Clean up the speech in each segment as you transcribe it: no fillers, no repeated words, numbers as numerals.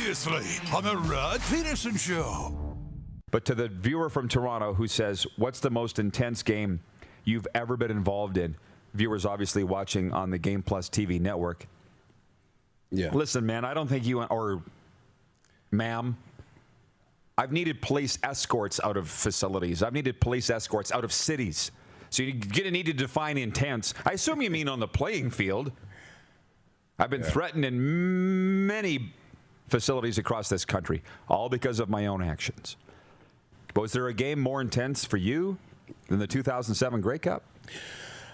Previously on the Rod Pedersen Show. But to the viewer from Toronto who says, what's the most intense game you've ever been involved in? Viewers obviously watching on the Game Plus TV network. Yeah. Listen, man, I don't think you, or ma'am, I've needed police escorts out of facilities. I've needed police escorts out of cities. So you're going to need to define intense. I assume you mean on the playing field. I've been threatened in many facilities across this country, all because of my own actions. But was there a game more intense for you than the 2007 Grey Cup?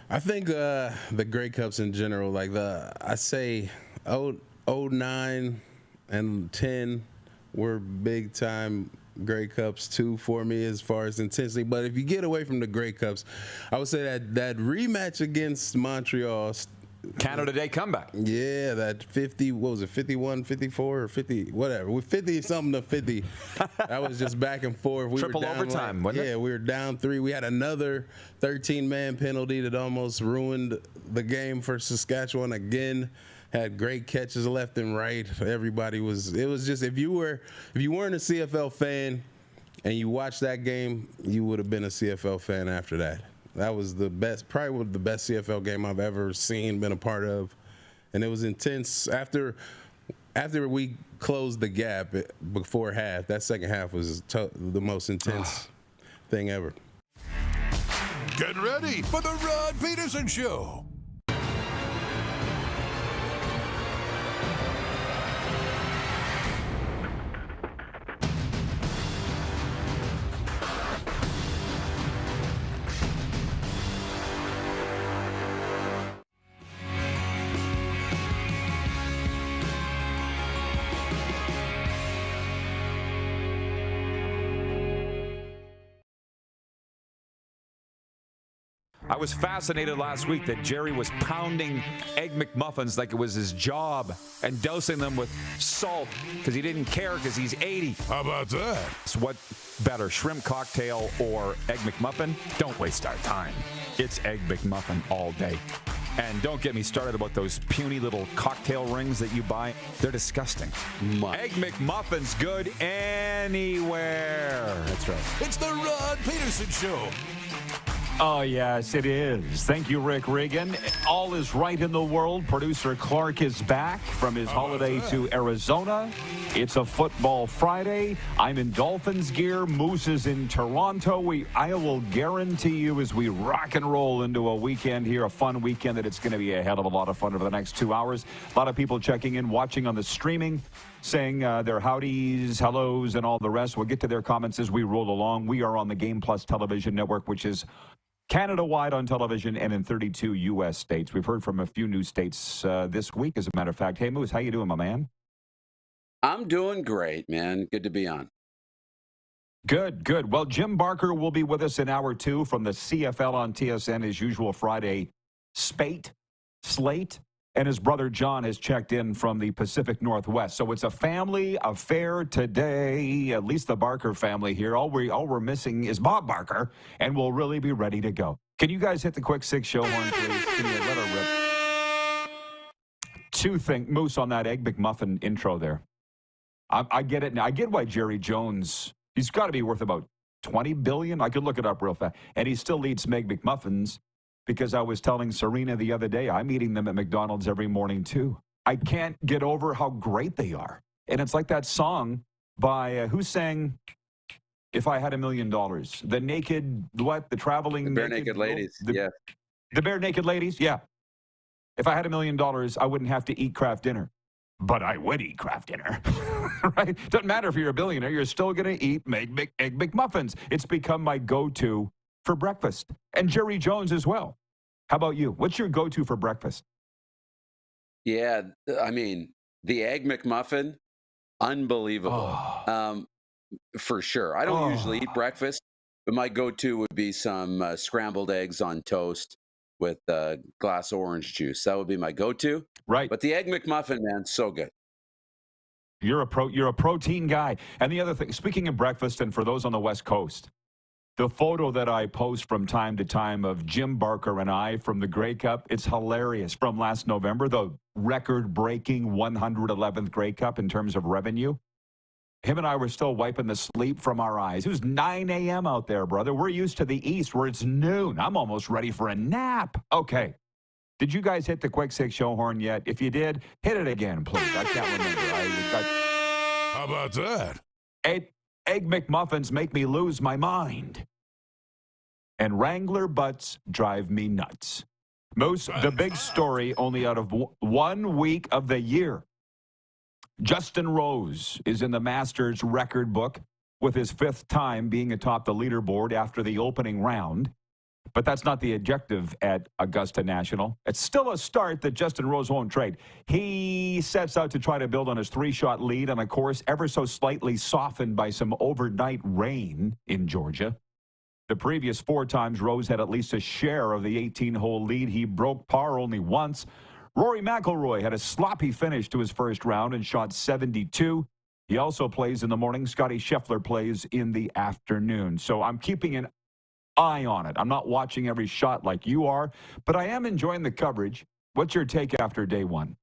I think the Grey Cups in general, like I say 09 and 10 were big time Grey Cups too for me as far as intensity. But if you get away from the Grey Cups, I would say that rematch against Montreal, Canada Day comeback. Yeah, that 50, what was it, 51, 54, or 50, whatever. With 50 something to 50. That was just back and forth. We Triple were down overtime, wasn't it? Yeah, we were down 3. We had another 13-man penalty that almost ruined the game for Saskatchewan again. Had great catches left and right. Everybody was, it was just, if you weren't a CFL fan and you watched that game, you would have been a CFL fan after that. That was the best, probably the best CFL game I've ever seen, been a part of. And it was intense. After we closed the gap before half, that second half was the most intense thing ever. Get ready for the Rod Pedersen Show. I was fascinated last week that Jerry was pounding Egg McMuffins like it was his job and dosing them with salt because he didn't care because he's 80. How about that? So what better, shrimp cocktail or Egg McMuffin? Don't waste our time. It's Egg McMuffin all day. And don't get me started about those puny little cocktail rings that you buy. They're disgusting. Egg McMuffin's good anywhere. That's right. It's the Rod Pedersen Show. Oh, yes, it is. Thank you, Rick Regan. All is right in the world. Producer Clark is back from his holiday to Arizona. It's a football Friday. I'm in Dolphins gear. Moose is in Toronto. I will guarantee you as we rock and roll into a weekend here, a fun weekend, that it's going to be a hell of a lot of fun over the next 2 hours. A lot of people checking in, watching on the streaming, saying their howdies, hellos, and all the rest. We'll get to their comments as we roll along. We are on the Game Plus television network, which is Canada-wide on television and in 32 U.S. states. We've heard from a few new states this week, as a matter of fact. Hey, Moose, how you doing, my man? I'm doing great, man. Good to be on. Good, good. Well, Jim Barker will be with us in hour 2 from the CFL on TSN, his usual Friday slate, and his brother John has checked in from the Pacific Northwest. So it's a family affair today, at least the Barker family here. All we're missing is Bob Barker, and we'll really be ready to go. Can you guys hit the quick 6 show horn, please? Can you let her rip? 2 things, Moose, on that Egg McMuffin intro there. I get it now. I get why Jerry Jones, he's got to be worth about $20 billion. I could look it up real fast. And he still eats Egg McMuffins. Because I was telling Serena the other day, I'm eating them at McDonald's every morning, too. I can't get over how great they are. And it's like that song by, who sang If I Had $1 Million? The naked, what? The traveling... The Bare Naked Ladies, yeah. The Bare Naked Ladies, yeah. If I had $1 million, I wouldn't have to eat Kraft dinner. But I would eat Kraft dinner, right? Doesn't matter if you're a billionaire, you're still going to eat Egg McMuffins. It's become my go-to for breakfast. And Jerry Jones as well. How about you? What's your go-to for breakfast? Yeah, I mean, the Egg McMuffin, unbelievable. For sure. I don't usually eat breakfast, but my go-to would be some scrambled eggs on toast with a glass of orange juice. That would be my go-to. Right. But the Egg McMuffin, man, so good. You're a protein guy. And the other thing, speaking of breakfast, and for those on the West Coast, The photo that I post from time to time of Jim Barker and I from the Grey Cup, it's hilarious. From last November, the record-breaking 111th Grey Cup in terms of revenue. Him and I were still wiping the sleep from our eyes. It was 9 a.m. out there, brother. We're used to the East where it's noon. I'm almost ready for a nap. Okay. Did you guys hit the Quick Six show horn yet? If you did, hit it again, please. I can't remember. How about that? Egg McMuffins make me lose my mind. And Wrangler butts drive me nuts. Moose, the big story only out of 1 week of the year. Justin Rose is in the Masters record book with his 5th time being atop the leaderboard after the opening round. But that's not the objective at Augusta National. It's still a start that Justin Rose won't trade. He sets out to try to build on his 3-shot lead on a course ever so slightly softened by some overnight rain in Georgia. The previous 4 times Rose had at least a share of the 18-hole lead. He broke par only once. Rory McIlroy had a sloppy finish to his first round and shot 72. He also plays in the morning. Scotty Scheffler plays in the afternoon. So I'm keeping an eye on it. I'm not watching every shot like you are, but I am enjoying the coverage. What's your take after day 1?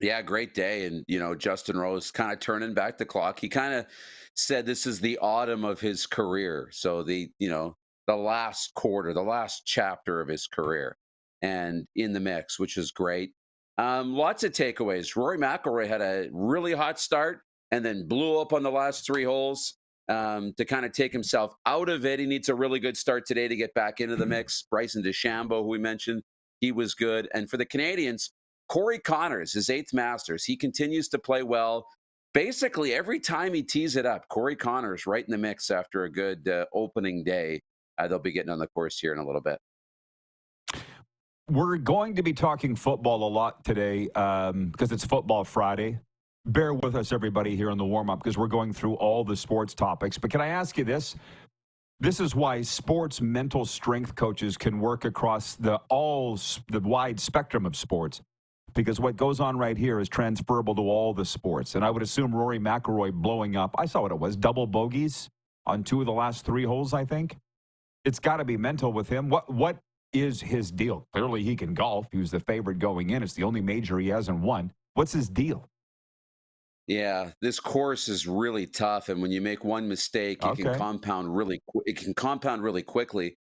Yeah, great day. And, Justin Rose kind of turning back the clock. He kind of said this is the autumn of his career. So the last quarter, the last chapter of his career and in the mix, which is great. Lots of takeaways. Rory McIlroy had a really hot start and then blew up on the last 3 holes. To kind of take himself out of it. He needs a really good start today to get back into the mix. Bryson DeChambeau, who we mentioned, he was good. And for the Canadians, Corey Connors, his 8th Masters, he continues to play well. Basically, every time he tees it up, Corey Connors right in the mix after a good opening day. They'll be getting on the course here in a little bit. We're going to be talking football a lot today because it's Football Friday. Bear with us, everybody, here in the warm-up because we're going through all the sports topics. But can I ask you this? This is why sports mental strength coaches can work across the wide spectrum of sports, because what goes on right here is transferable to all the sports. And I would assume Rory McIlroy blowing up. I saw what it was, double bogeys on 2 of the last 3 holes, I think. It's got to be mental with him. What is his deal? Clearly he can golf. He was the favorite going in. It's the only major he hasn't won. What's his deal? Yeah, this course is really tough, and when you make one mistake, it can compound really quickly.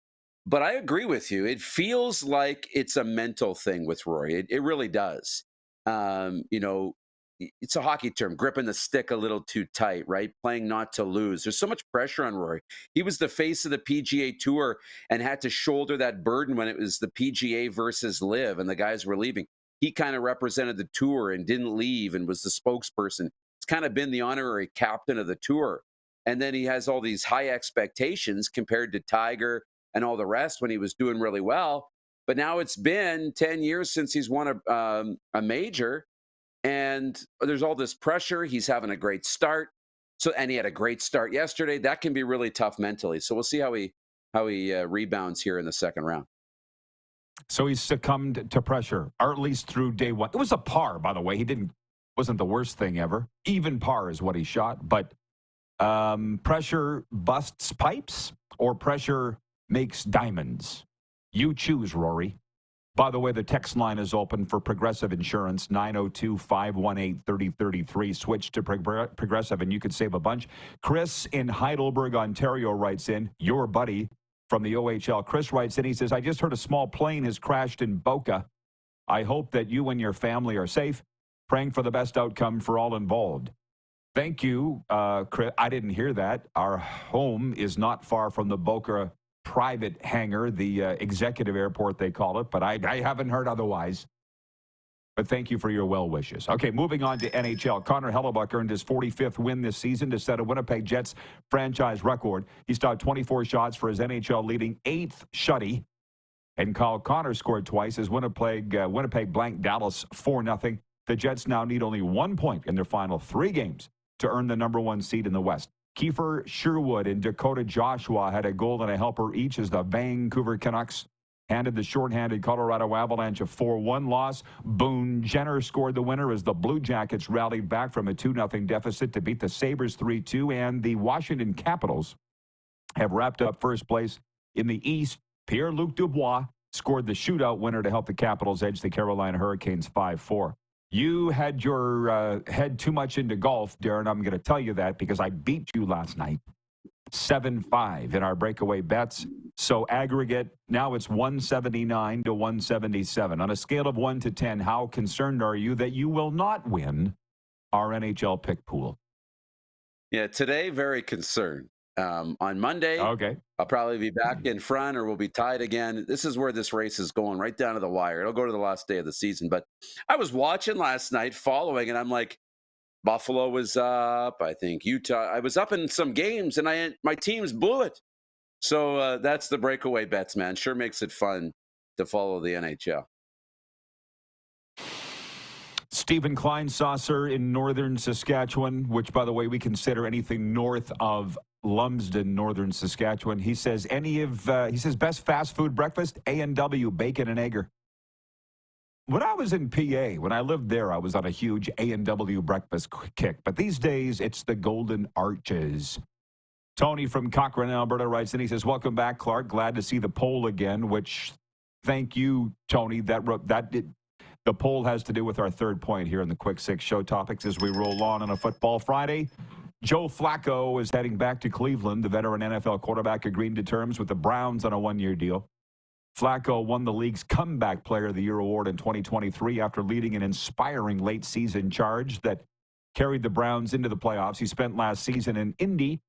But I agree with you. It feels like it's a mental thing with Rory. It really does. It's a hockey term, gripping the stick a little too tight, right? Playing not to lose. There's so much pressure on Rory. He was the face of the PGA Tour and had to shoulder that burden when it was the PGA versus LIV, and the guys were leaving. He kind of represented the tour and didn't leave and was the spokesperson. He's kind of been the honorary captain of the tour. And then he has all these high expectations compared to Tiger and all the rest when he was doing really well. But now it's been 10 years since he's won a major. And there's all this pressure. He's having a great start. And he had a great start yesterday. That can be really tough mentally. So we'll see how he rebounds here in the second round. So he succumbed to pressure, or at least through day 1. It was a par, by the way. Wasn't the worst thing ever. Even par is what he shot. But pressure busts pipes or pressure makes diamonds. You choose, Rory. By the way, the text line is open for Progressive Insurance, 902-518-3033. Switch to Progressive and you could save a bunch. Chris in Heidelberg, Ontario writes in, your buddy from the OHL. Chris writes in, he says, I just heard a small plane has crashed in Boca. I hope that you and your family are safe. Praying for the best outcome for all involved. Thank you, Chris. I didn't hear that. Our home is not far from the Boca private hangar, the executive airport they call it, but I haven't heard otherwise. But thank you for your well wishes. Okay, moving on to NHL. Connor Hellebuyck earned his 45th win this season to set a Winnipeg Jets franchise record. He stopped 24 shots for his NHL-leading 8th shutty. And Kyle Connor scored twice as Winnipeg blanked Dallas 4-0. The Jets now need only 1 point in their final 3 games to earn the number 1 seed in the West. Kiefer Sherwood and Dakota Joshua had a goal and a helper each as the Vancouver Canucks handed the shorthanded Colorado Avalanche a 4-1 loss. Boone Jenner scored the winner as the Blue Jackets rallied back from a 2-0 deficit to beat the Sabres 3-2, and the Washington Capitals have wrapped up first place. In the East, Pierre-Luc Dubois scored the shootout winner to help the Capitals edge the Carolina Hurricanes 5-4. You had your head too much into golf, Darren. I'm going to tell you that because I beat you last night, 7-5 in our breakaway bets. So aggregate, now it's 179 to 177. On a scale of 1 to 10, how concerned are you that you will not win our NHL pick pool? Yeah, today, very concerned. On Monday, Okay. I'll probably be back in front or we'll be tied again. This is where this race is going, right down to the wire. It'll go to the last day of the season. But I was watching last night, following, and I'm like, Buffalo was up. I think Utah. I was up in some games, and my teams blew it. So that's the breakaway bets, man. Sure makes it fun to follow the NHL. Stephen Kleinsasser in northern Saskatchewan, which, by the way, we consider anything north of Lumsden, northern Saskatchewan. He says he says best fast food breakfast, A&W, bacon and egger. When I was in PA, when I lived there, I was on a huge A&W breakfast kick. But these days, it's the Golden Arches. Tony from Cochrane, Alberta writes in. He says, welcome back, Clark. Glad to see the poll again, which, thank you, Tony. The poll has to do with our third point here in the Quick Six show topics as we roll on a football Friday. Joe Flacco is heading back to Cleveland. The veteran NFL quarterback agreed to terms with the Browns on a one-year deal. Flacco won the league's Comeback Player of the Year award in 2023 after leading an inspiring late-season charge that carried the Browns into the playoffs. He spent last season in Indy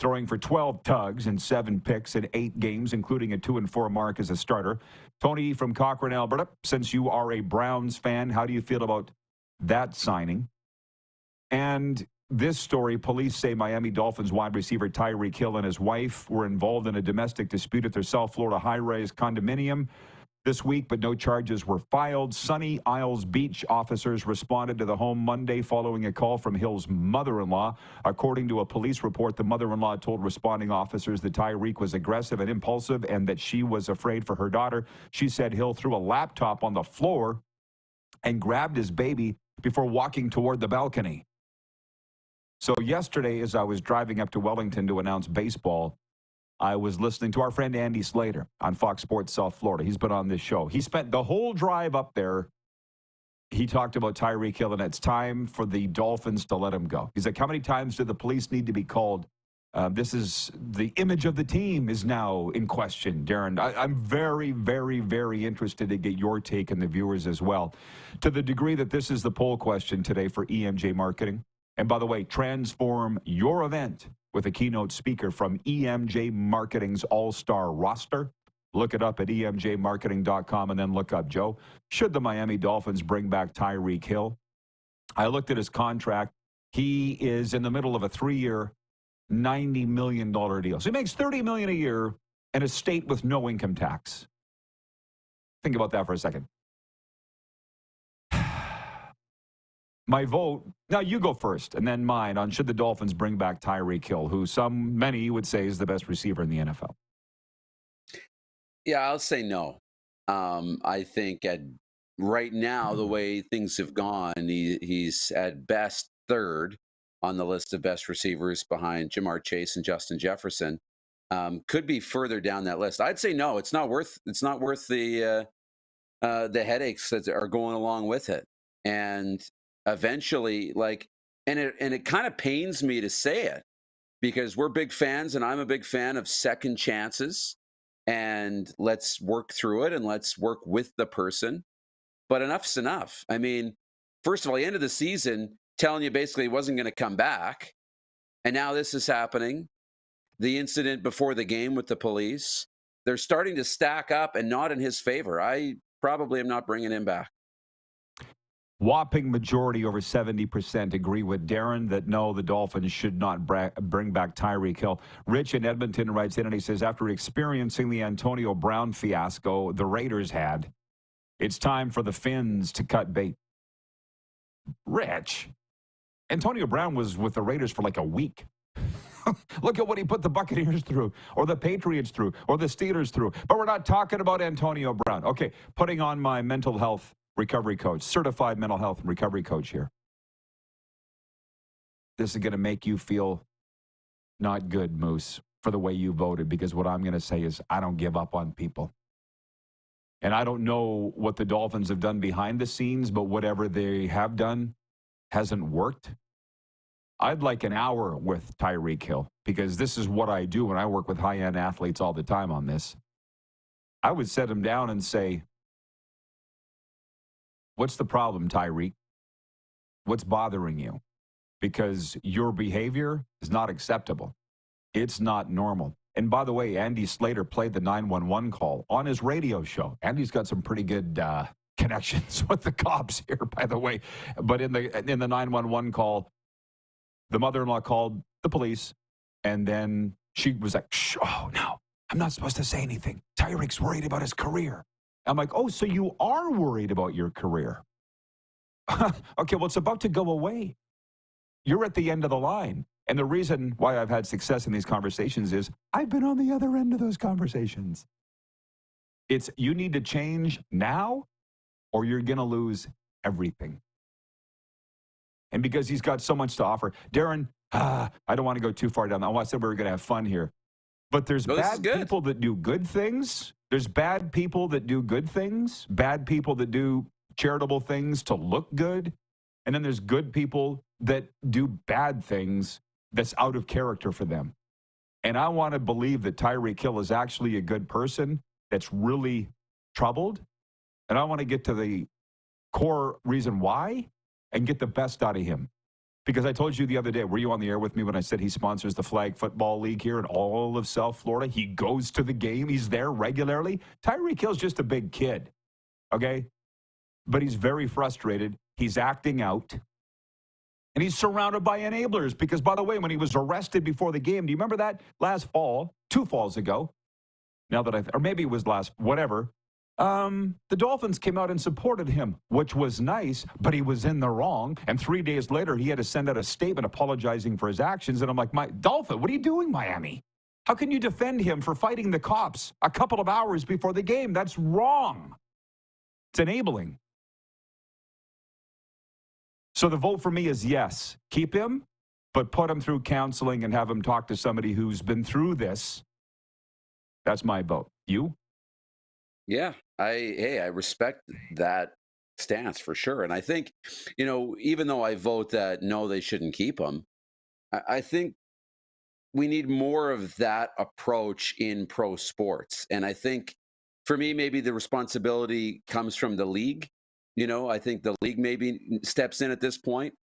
throwing for 12 tugs and 7 picks in 8 games, including a 2-4 mark as a starter. Tony from Cochrane, Alberta, since you are a Browns fan, how do you feel about that signing? And this story, police say Miami Dolphins wide receiver Tyreek Hill and his wife were involved in a domestic dispute at their South Florida high-rise condominium this week, but no charges were filed. Sunny Isles Beach officers responded to the home Monday following a call from Hill's mother-in-law. According to a police report, the mother-in-law told responding officers that Tyreek was aggressive and impulsive and that she was afraid for her daughter. She said Hill threw a laptop on the floor and grabbed his baby before walking toward the balcony. So yesterday, as I was driving up to Wellington to announce baseball, I was listening to our friend Andy Slater on Fox Sports South Florida. He's been on this show. He spent the whole drive up there. He talked about Tyreek Hill, and it's time for the Dolphins to let him go. He's like, how many times do the police need to be called? This is the image of the team is now in question, Darren. I'm very, very, very interested to get your take and the viewers as well. To the degree that this is the poll question today for EMJ Marketing. And by the way, transform your event with a keynote speaker from EMJ Marketing's all-star roster. Look it up at emjmarketing.com and then look up Joe. Should the Miami Dolphins bring back Tyreek Hill? I looked at his contract. He is in the middle of a 3-year, $90 million deal. So he makes $30 million a year in a state with no income tax. Think about that for a second. My vote, now you go first, and then mine on should the Dolphins bring back Tyreek Hill, who many would say is the best receiver in the NFL. Yeah, I'll say no. I think right now, the way things have gone, he's at best third on the list of best receivers behind Jamar Chase and Justin Jefferson. Could be further down that list. I'd say no. It's not worth the headaches that are going along with it. And eventually, it kind of pains me to say it because we're big fans, and I'm a big fan of second chances. And let's work through it, and let's work with the person. But enough's enough. I mean, first of all, the end of the season telling you basically he wasn't going to come back, and now this is happening. The incident before the game with the police, they're starting to stack up and not in his favor. I probably am not bringing him back. Whopping majority, over 70%, agree with Darren that no, the Dolphins should not bring back Tyreek Hill. Rich in Edmonton writes in and he says, after experiencing the Antonio Brown fiasco the Raiders had, it's time for the Finns to cut bait. Rich, Antonio Brown was with the Raiders for like a week. Look at what he put the Buccaneers through, or the Patriots through, or the Steelers through. But we're not talking about Antonio Brown. Okay, putting on my mental health recovery coach, certified mental health and recovery coach here. This is going to make you feel not good, Moose. for the way you voted, because what I'm going to say is I don't give up on people. And I don't know what the Dolphins have done behind the scenes, but whatever they have done hasn't worked. I'd like an hour with Tyreek Hill, because this is what I do when I work with high-end athletes all the time on this. I would set him down and say, what's the problem, Tyreek? What's bothering you? Because your behavior is not acceptable. It's not normal. And by the way, Andy Slater played the 911 call on his radio show. Andy's got some pretty good connections with the cops here, by the way. But in the 911 call, the mother-in-law called the police, and then she was like, shh, oh, no, I'm not supposed to say anything. Tyreek's worried about his career. I'm like, oh, so you are worried about your career. Okay, well, it's about to go away. You're at the end of the line. And the reason why I've had success in these conversations is I've been on the other end of those conversations. It's you need to change now or you're going to lose everything. And because he's got so much to offer. Darren, I don't want to go too far down. I said we were going to have fun here. But there's bad people that do good things. There's bad people that do good things. Bad people that do charitable things to look good. And then there's good people that do bad things that's out of character for them. And I want to believe that Tyreek Hill is actually a good person that's really troubled. And I want to get to the core reason why and get the best out of him. Because I told you the other day, were you on the air with me when I said he sponsors the Flag Football League here in all of South Florida? He goes to the game. He's there regularly. Tyreek Hill's just a big kid, okay? But he's very frustrated. He's acting out. And he's surrounded by enablers because, by the way, when he was arrested before the game, do you remember that last fall, 2 falls ago? Now that or maybe it was whatever. The Dolphins came out and supported him, which was nice, but he was in the wrong. And 3 days later, he had to send out a statement apologizing for his actions. And I'm like, Dolphin, what are you doing, Miami? How can you defend him for fighting the cops a couple of hours before the game? That's wrong. It's enabling. So the vote for me is yes. Keep him, but put him through counseling and have him talk to somebody who's been through this. That's my vote. You? Yeah, I respect that stance for sure. And I think, even though I vote that no, they shouldn't keep him, I think we need more of that approach in pro sports. And I think for me, maybe the responsibility comes from the league. I think the league maybe steps in at this point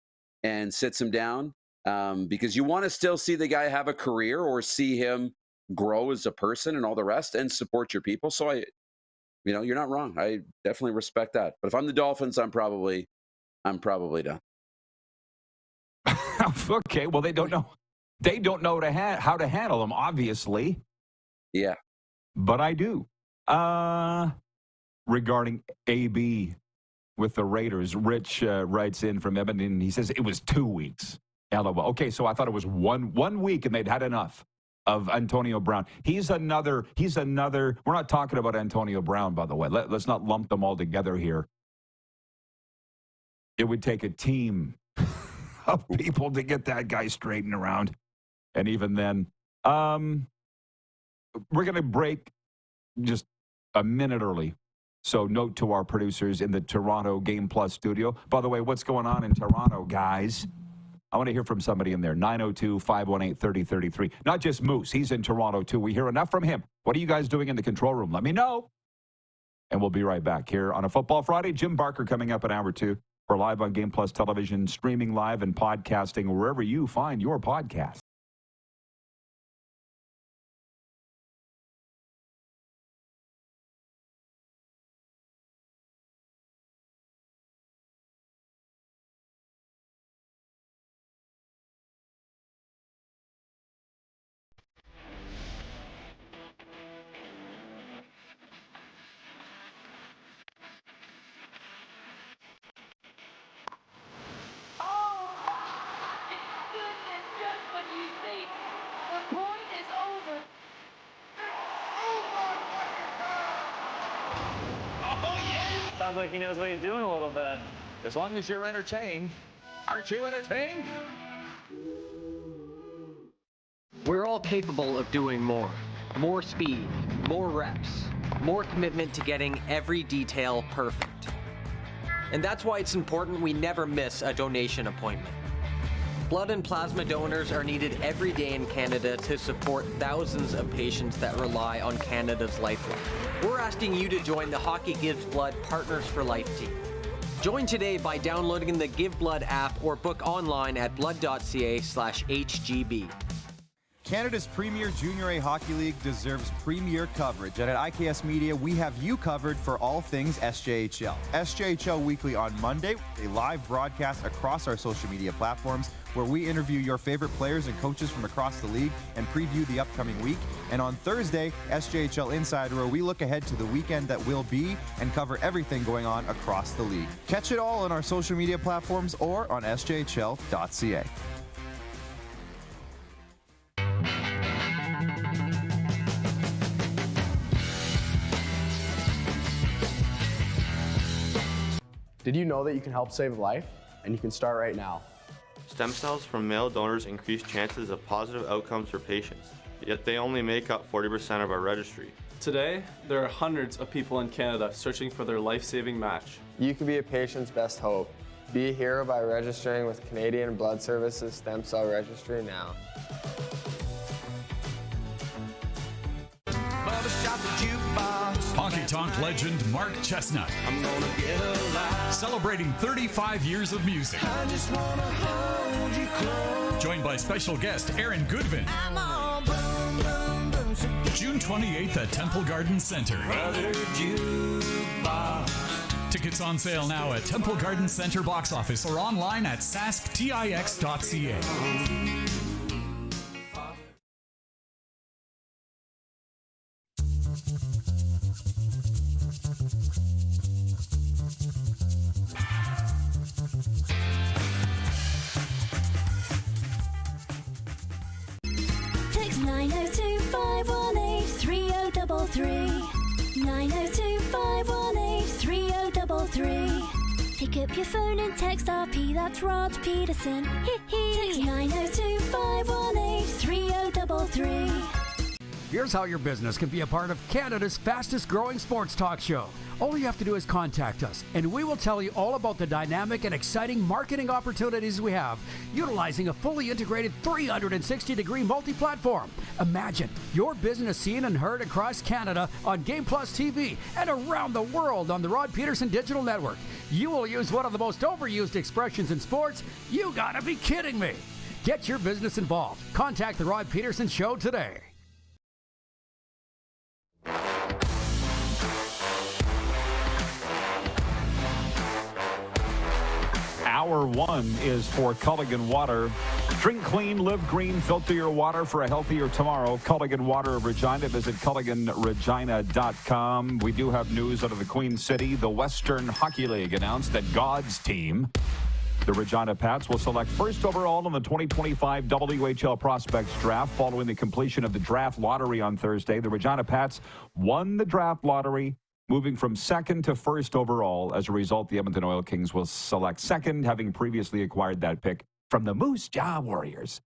and sits him down because you want to still see the guy have a career or see him grow as a person and all the rest and support your people. So you're not wrong. I definitely respect that. But if I'm the Dolphins, I'm probably done. Okay. Well, they don't know. They don't know how to handle them, obviously. Yeah. But I do. Regarding AB with the Raiders, Rich writes in from Edmonton. He says it was 2 weeks. LOL. Okay, so I thought it was one week and they'd had enough of Antonio Brown. He's another. We're not talking about Antonio Brown, by the way. Let's not lump them all together here. It would take a team of people to get that guy straightened around. And even then, we're going to break just a minute early. So note to our producers in the Toronto Game Plus studio. By the way, what's going on in Toronto, guys? I want to hear from somebody in there. 902-518-3033. Not just Moose. He's in Toronto, too. We hear enough from him. What are you guys doing in the control room? Let me know. And we'll be right back here on a Football Friday. Jim Barker coming up in hour 2. We're live on Game Plus Television, streaming live and podcasting wherever you find your podcast. Sounds like he knows what he's doing a little bit. As long as you're entertained. Aren't you entertained? We're all all capable of doing more. More speed, more reps, more commitment to getting every detail perfect. And that's why it's important we never miss a donation appointment. Blood and plasma donors are needed every day in Canada to support thousands of patients that rely on Canada's lifeline. We're asking you to join the Hockey Gives Blood Partners for Life team. Join today by downloading the Give Blood app or book online at blood.ca/HGB. Canada's premier Junior A Hockey League deserves premier coverage, and at IKS Media, we have you covered for all things SJHL. SJHL Weekly on Monday, a live broadcast across our social media platforms where we interview your favorite players and coaches from across the league and preview the upcoming week. And on Thursday, SJHL Insider, where we look ahead to the weekend that will be and cover everything going on across the league. Catch it all on our social media platforms or on sjhl.ca. Did you know that you can help save a life? And you can start right now. Stem cells from male donors increase chances of positive outcomes for patients, yet they only make up 40% of our registry. Today, there are hundreds of people in Canada searching for their life-saving match. You can be a patient's best hope. Be a hero by registering with Canadian Blood Services Stem Cell Registry now. Honky Tonk legend Mark Chestnut. Celebrating 35 years of music. Joined by special guest Aaron Goodvin. June 28th at Temple Garden Center. Tickets on sale now at Temple Garden Center box office or online at sasktix.ca. Text 902-518-3033. 902-518-3033. Pick up your phone and text RP, that's Rod Pedersen. Text 902-518-3033. Here's how your business can be a part of Canada's fastest growing sports talk show. All you have to do is contact us, and we will tell you all about the dynamic and exciting marketing opportunities we have, utilizing a fully integrated 360-degree multi-platform. Imagine your business seen and heard across Canada on Game Plus TV and around the world on the Rod Pedersen Digital Network. You will use one of the most overused expressions in sports. You gotta be kidding me. Get your business involved. Contact the Rod Pedersen Show today. Hour one is for Culligan Water. Drink clean, live green, filter your water for a healthier tomorrow. Culligan Water of Regina. Visit CulliganRegina.com. We do have news out of the Queen City. The Western Hockey League announced that God's team, the Regina Pats, will select first overall in the 2025 WHL Prospects Draft. Following the completion of the draft lottery on Thursday, the Regina Pats won the draft lottery, moving from second to first overall. As a result, the Edmonton Oil Kings will select second, having previously acquired that pick from the Moose Jaw Warriors.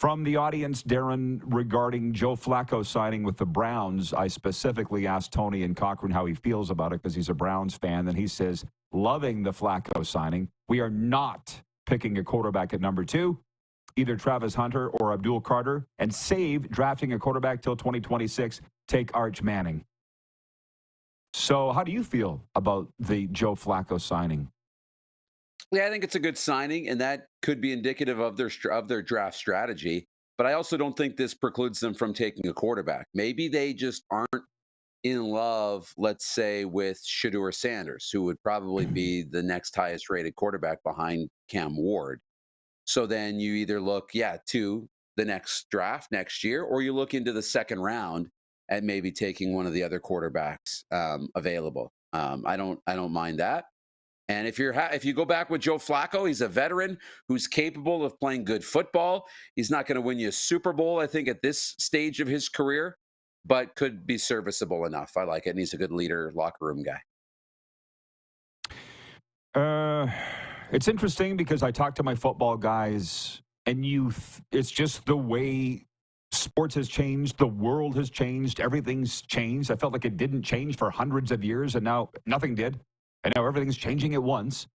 From the audience, Darren, regarding Joe Flacco signing with the Browns, I specifically asked Tony and Cochran how he feels about it because he's a Browns fan, and he says, loving the Flacco signing. We are not picking a quarterback at number 2, either Travis Hunter or Abdul Carter, and save drafting a quarterback till 2026. Take Arch Manning. So how do you feel about the Joe Flacco signing? Yeah, I think it's a good signing, and that could be indicative of their draft strategy. But I also don't think this precludes them from taking a quarterback. Maybe they just aren't in love, let's say, with Shedeur Sanders, who would probably be the next highest rated quarterback behind Cam Ward. So then you either look, to the next draft next year, or you look into the second round at maybe taking one of the other quarterbacks available. I don't mind that. And if you go back with Joe Flacco, he's a veteran who's capable of playing good football. He's not going to win you a Super Bowl, I think, at this stage of his career, but could be serviceable enough. I like it. And he's a good leader, locker room guy. It's interesting because I talk to my football guys, and it's just the way Sports has changed. The world has changed. Everything's changed. I felt like it didn't change for hundreds of years, and now nothing did. And now everything's changing at once.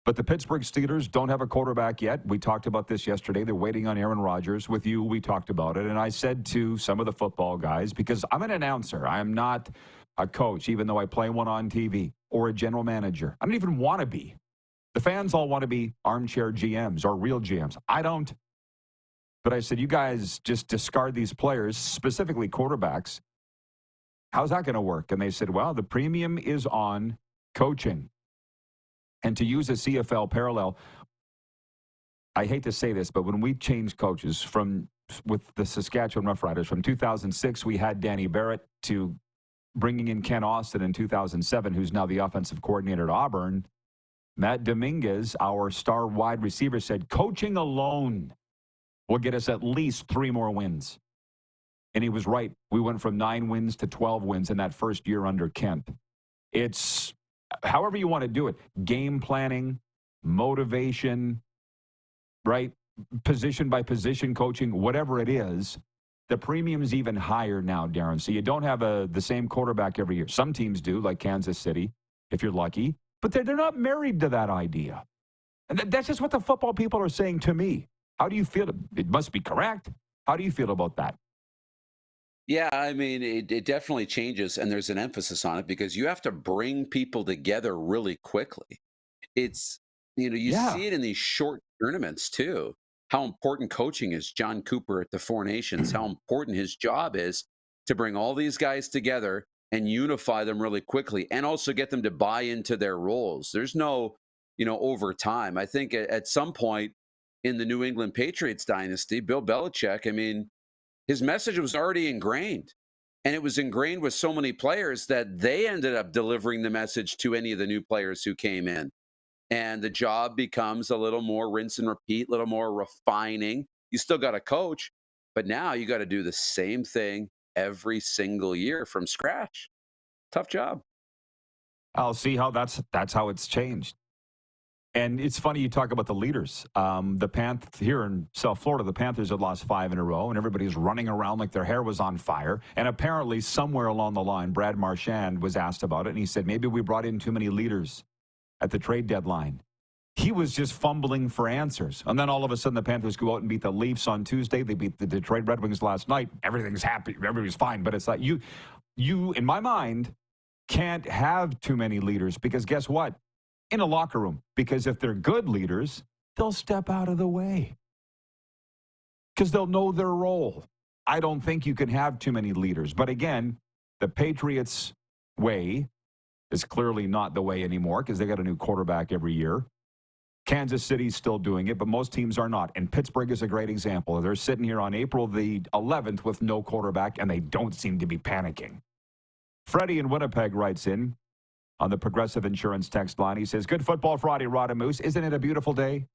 But the Pittsburgh Steelers don't have a quarterback yet. We talked about this yesterday. They're waiting on Aaron Rodgers. With you, we talked about it. And I said to some of the football guys, because I'm an announcer, I am not a coach, even though I play one on TV, or a general manager. I don't even want to be. The fans all want to be armchair GMs or real GMs. I don't. But I said, you guys just discard these players, specifically quarterbacks. How's that going to work? And they said, well, the premium is on coaching. And to use a CFL parallel, I hate to say this, but when we changed coaches with the Saskatchewan Roughriders, from 2006, we had Danny Barrett, to bringing in Ken Austin in 2007, who's now the offensive coordinator at Auburn. Matt Dominguez, our star wide receiver, said coaching alone will get us at least 3 more wins. And he was right. We went from 9 wins to 12 wins in that first year under Kent. It's however you want to do it. Game planning, motivation, right? Position by position coaching, whatever it is. The premium's even higher now, Darren. So you don't have the same quarterback every year. Some teams do, like Kansas City, if you're lucky. But they're not married to that idea. And that's just what the football people are saying to me. How do you feel? It must be correct. How do you feel about that? Yeah, I mean, it definitely changes, and there's an emphasis on it because you have to bring people together really quickly. It's, you see it in these short tournaments too, how important coaching is. John Cooper at the Four Nations, how important his job is to bring all these guys together and unify them really quickly and also get them to buy into their roles. There's no, over time. I think at some point in the New England Patriots dynasty, Bill Belichick, I mean, his message was already ingrained, and it was ingrained with so many players that they ended up delivering the message to any of the new players who came in. And the job becomes a little more rinse and repeat, a little more refining. You still got to coach, but now you got to do the same thing every single year from scratch. Tough job. I'll see how that's how it's changed. And it's funny you talk about the leaders. The Panthers here in South Florida, the Panthers had lost 5 in a row, and everybody's running around like their hair was on fire. And apparently somewhere along the line, Brad Marchand was asked about it, and he said, maybe we brought in too many leaders at the trade deadline. He was just fumbling for answers. And then all of a sudden the Panthers go out and beat the Leafs on Tuesday. They beat the Detroit Red Wings last night. Everything's happy. Everybody's fine. But it's like you, in my mind, can't have too many leaders because guess what? In a locker room, because if they're good leaders, they'll step out of the way because they'll know their role. I don't think you can have too many leaders. But again, the Patriots' way is clearly not the way anymore because they got a new quarterback every year. Kansas City's still doing it, but most teams are not. And Pittsburgh is a great example. They're sitting here on April the 11th with no quarterback, and they don't seem to be panicking. Freddie in Winnipeg writes in on the Progressive Insurance text line. He says, good football Friday, Rod and Moose. Isn't it a beautiful day?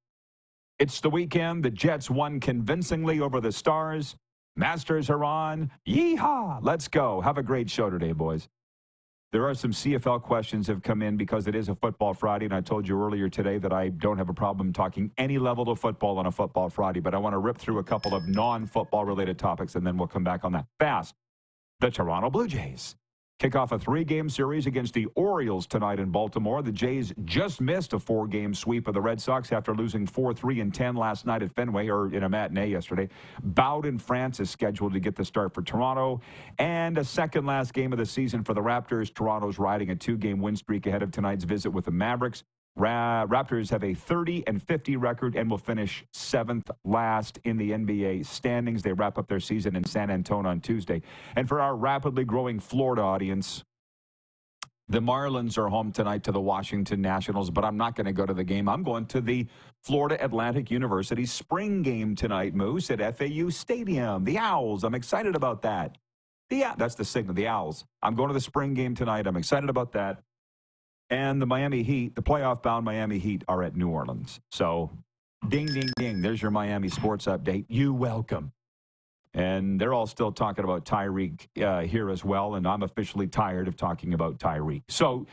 It's the weekend. The Jets won convincingly over the Stars. Masters are on. Yeehaw! Let's go. Have a great show today, boys. There are some CFL questions have come in because it is a football Friday, and I told you earlier today that I don't have a problem talking any level of football on a football Friday, but I want to rip through a couple of non-football related topics, and then we'll come back on that fast. The Toronto Blue Jays kick off a 3-game series against the Orioles tonight in Baltimore. The Jays just missed a 4-game sweep of the Red Sox after losing 4-3 and 10 last night at Fenway, or in a matinee yesterday. Bowden, France is scheduled to get the start for Toronto. And a second last game of the season for the Raptors. Toronto's riding a 2-game win streak ahead of tonight's visit with the Mavericks. Raptors have a 30-50 record and will finish 7th last in the NBA standings. They wrap up their season in San Antonio on Tuesday. And for our rapidly growing Florida audience, the Marlins are home tonight to the Washington Nationals, but I'm not going to go to the game. I'm going to the Florida Atlantic University spring game tonight, Moose, at FAU Stadium. The Owls, I'm excited about that. That's the signal, the Owls. I'm going to the spring game tonight. I'm excited about that. And the Miami Heat, the playoff-bound Miami Heat, are at New Orleans. So, ding, ding, ding. There's your Miami sports update. You welcome. And they're all still talking about Tyreek here as well, and I'm officially tired of talking about Tyreek. So,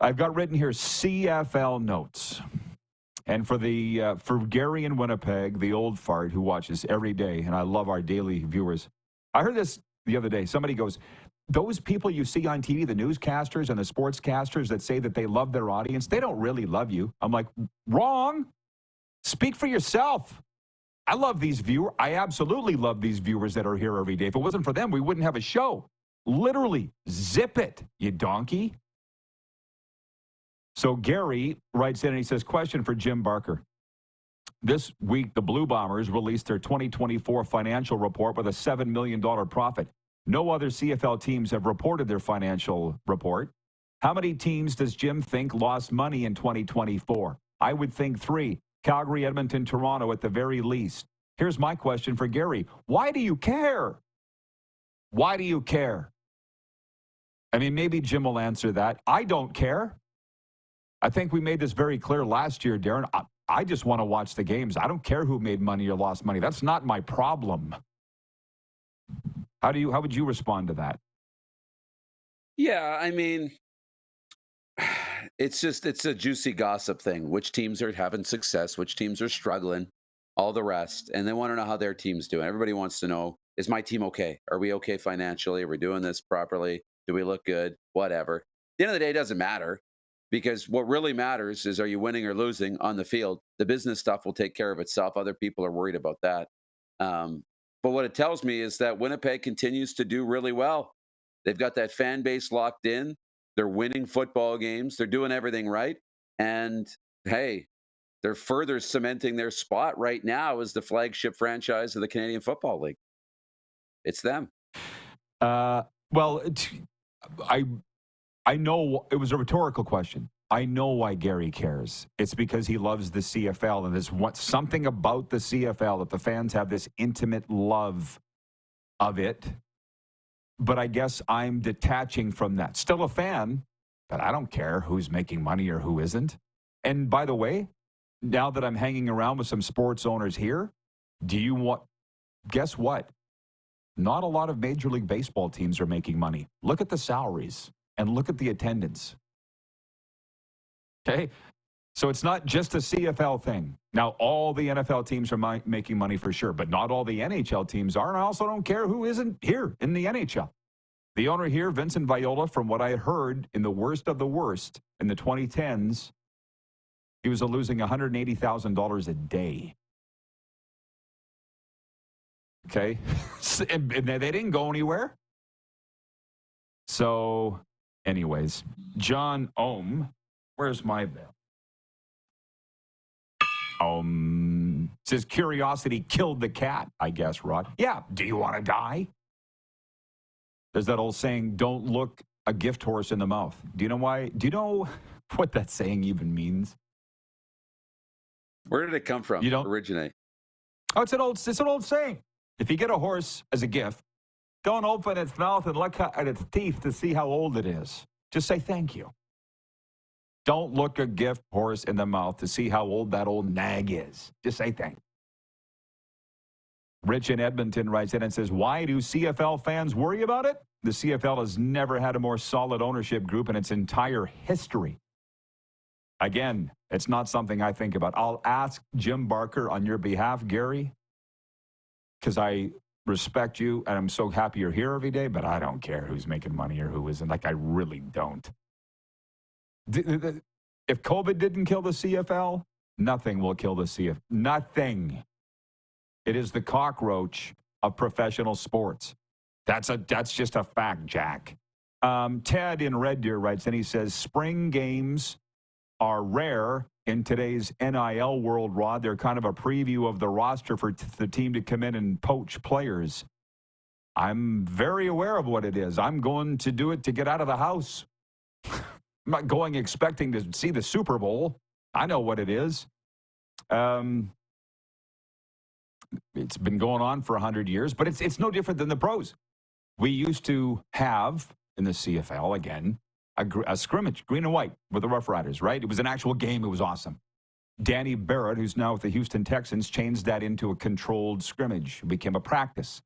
I've got written here CFL notes. And for Gary in Winnipeg, the old fart who watches every day, and I love our daily viewers. I heard this the other day. Somebody goes, those people you see on TV, the newscasters and the sportscasters that say that they love their audience, they don't really love you. I'm like, wrong. Speak for yourself. I love these viewers. I absolutely love these viewers that are here every day. If it wasn't for them, we wouldn't have a show. Literally, zip it, you donkey. So Gary writes in and he says, question for Jim Barker. This week, the Blue Bombers released their 2024 financial report with a $7 million profit. No other CFL teams have reported their financial report. How many teams does Jim think lost money in 2024? I would think 3. Calgary, Edmonton, Toronto at the very least. Here's my question for Gary. Why do you care? Why do you care? I mean, maybe Jim will answer that. I don't care. I think we made this very clear last year, Darren. I just want to watch the games. I don't care who made money or lost money. That's not my problem. How would you respond to that? Yeah, I mean, it's a juicy gossip thing. Which teams are having success, which teams are struggling, all the rest. And they want to know how their team's doing. Everybody wants to know, is my team okay? Are we okay financially? Are we doing this properly? Do we look good? Whatever. At the end of the day, it doesn't matter. Because what really matters is, are you winning or losing on the field? The business stuff will take care of itself. Other people are worried about that. But what it tells me is that Winnipeg continues to do really well. They've got that fan base locked in. They're winning football games. They're doing everything right. And, hey, they're further cementing their spot right now as the flagship franchise of the Canadian Football League. It's them. Well, I know it was a rhetorical question. I know why Gary cares. It's because he loves the CFL, and there's something about the CFL that the fans have this intimate love of it. But I guess I'm detaching from that. Still a fan, but I don't care who's making money or who isn't. And by the way, now that I'm hanging around with some sports owners here, guess what? Not a lot of Major League Baseball teams are making money. Look at the salaries. And look at the attendance. Okay? So it's not just a CFL thing. Now, all the NFL teams are making money for sure, but not all the NHL teams are. And I also don't care who isn't here in the NHL. The owner here, Vincent Viola, from what I heard in the worst of the worst in the 2010s, he was losing $180,000 a day. Okay? And they didn't go anywhere. So... anyways, John Ohm, where's my bell? Says curiosity killed the cat, I guess, Rod. Yeah, do you want to die? There's that old saying, don't look a gift horse in the mouth. Do you know why? Do you know what that saying even means? Where did it come from? You don't originate. Oh, it's an old saying. If you get a horse as a gift, don't open its mouth and look at its teeth to see how old it is. Just say thank you. Don't look a gift horse in the mouth to see how old that old nag is. Just say thank you. Rich in Edmonton writes in and says, why do CFL fans worry about it? The CFL has never had a more solid ownership group in its entire history. Again, it's not something I think about. I'll ask Jim Barker on your behalf, Gary, because I respect you, and I'm so happy you're here every day, but I don't care who's making money or who isn't. Like, I really don't. If COVID didn't kill the CFL, nothing will kill the CFL. Nothing. It is the cockroach of professional sports. That's just a fact, Jack. Ted in Red Deer writes, and he says, spring games are rare in today's NIL world, Rod. They're kind of a preview of the roster for the team to come in and poach players. I'm very aware of what it is. I'm going to do it to get out of the house. I'm not going expecting to see the Super Bowl. I know what it is. It's been going on for 100 years, but it's no different than the pros. We used to have, in the CFL, again, a scrimmage, green and white, with the Rough Riders, right? It was an actual game. It was awesome. Danny Barrett, who's now with the Houston Texans, changed that into a controlled scrimmage. It became a practice.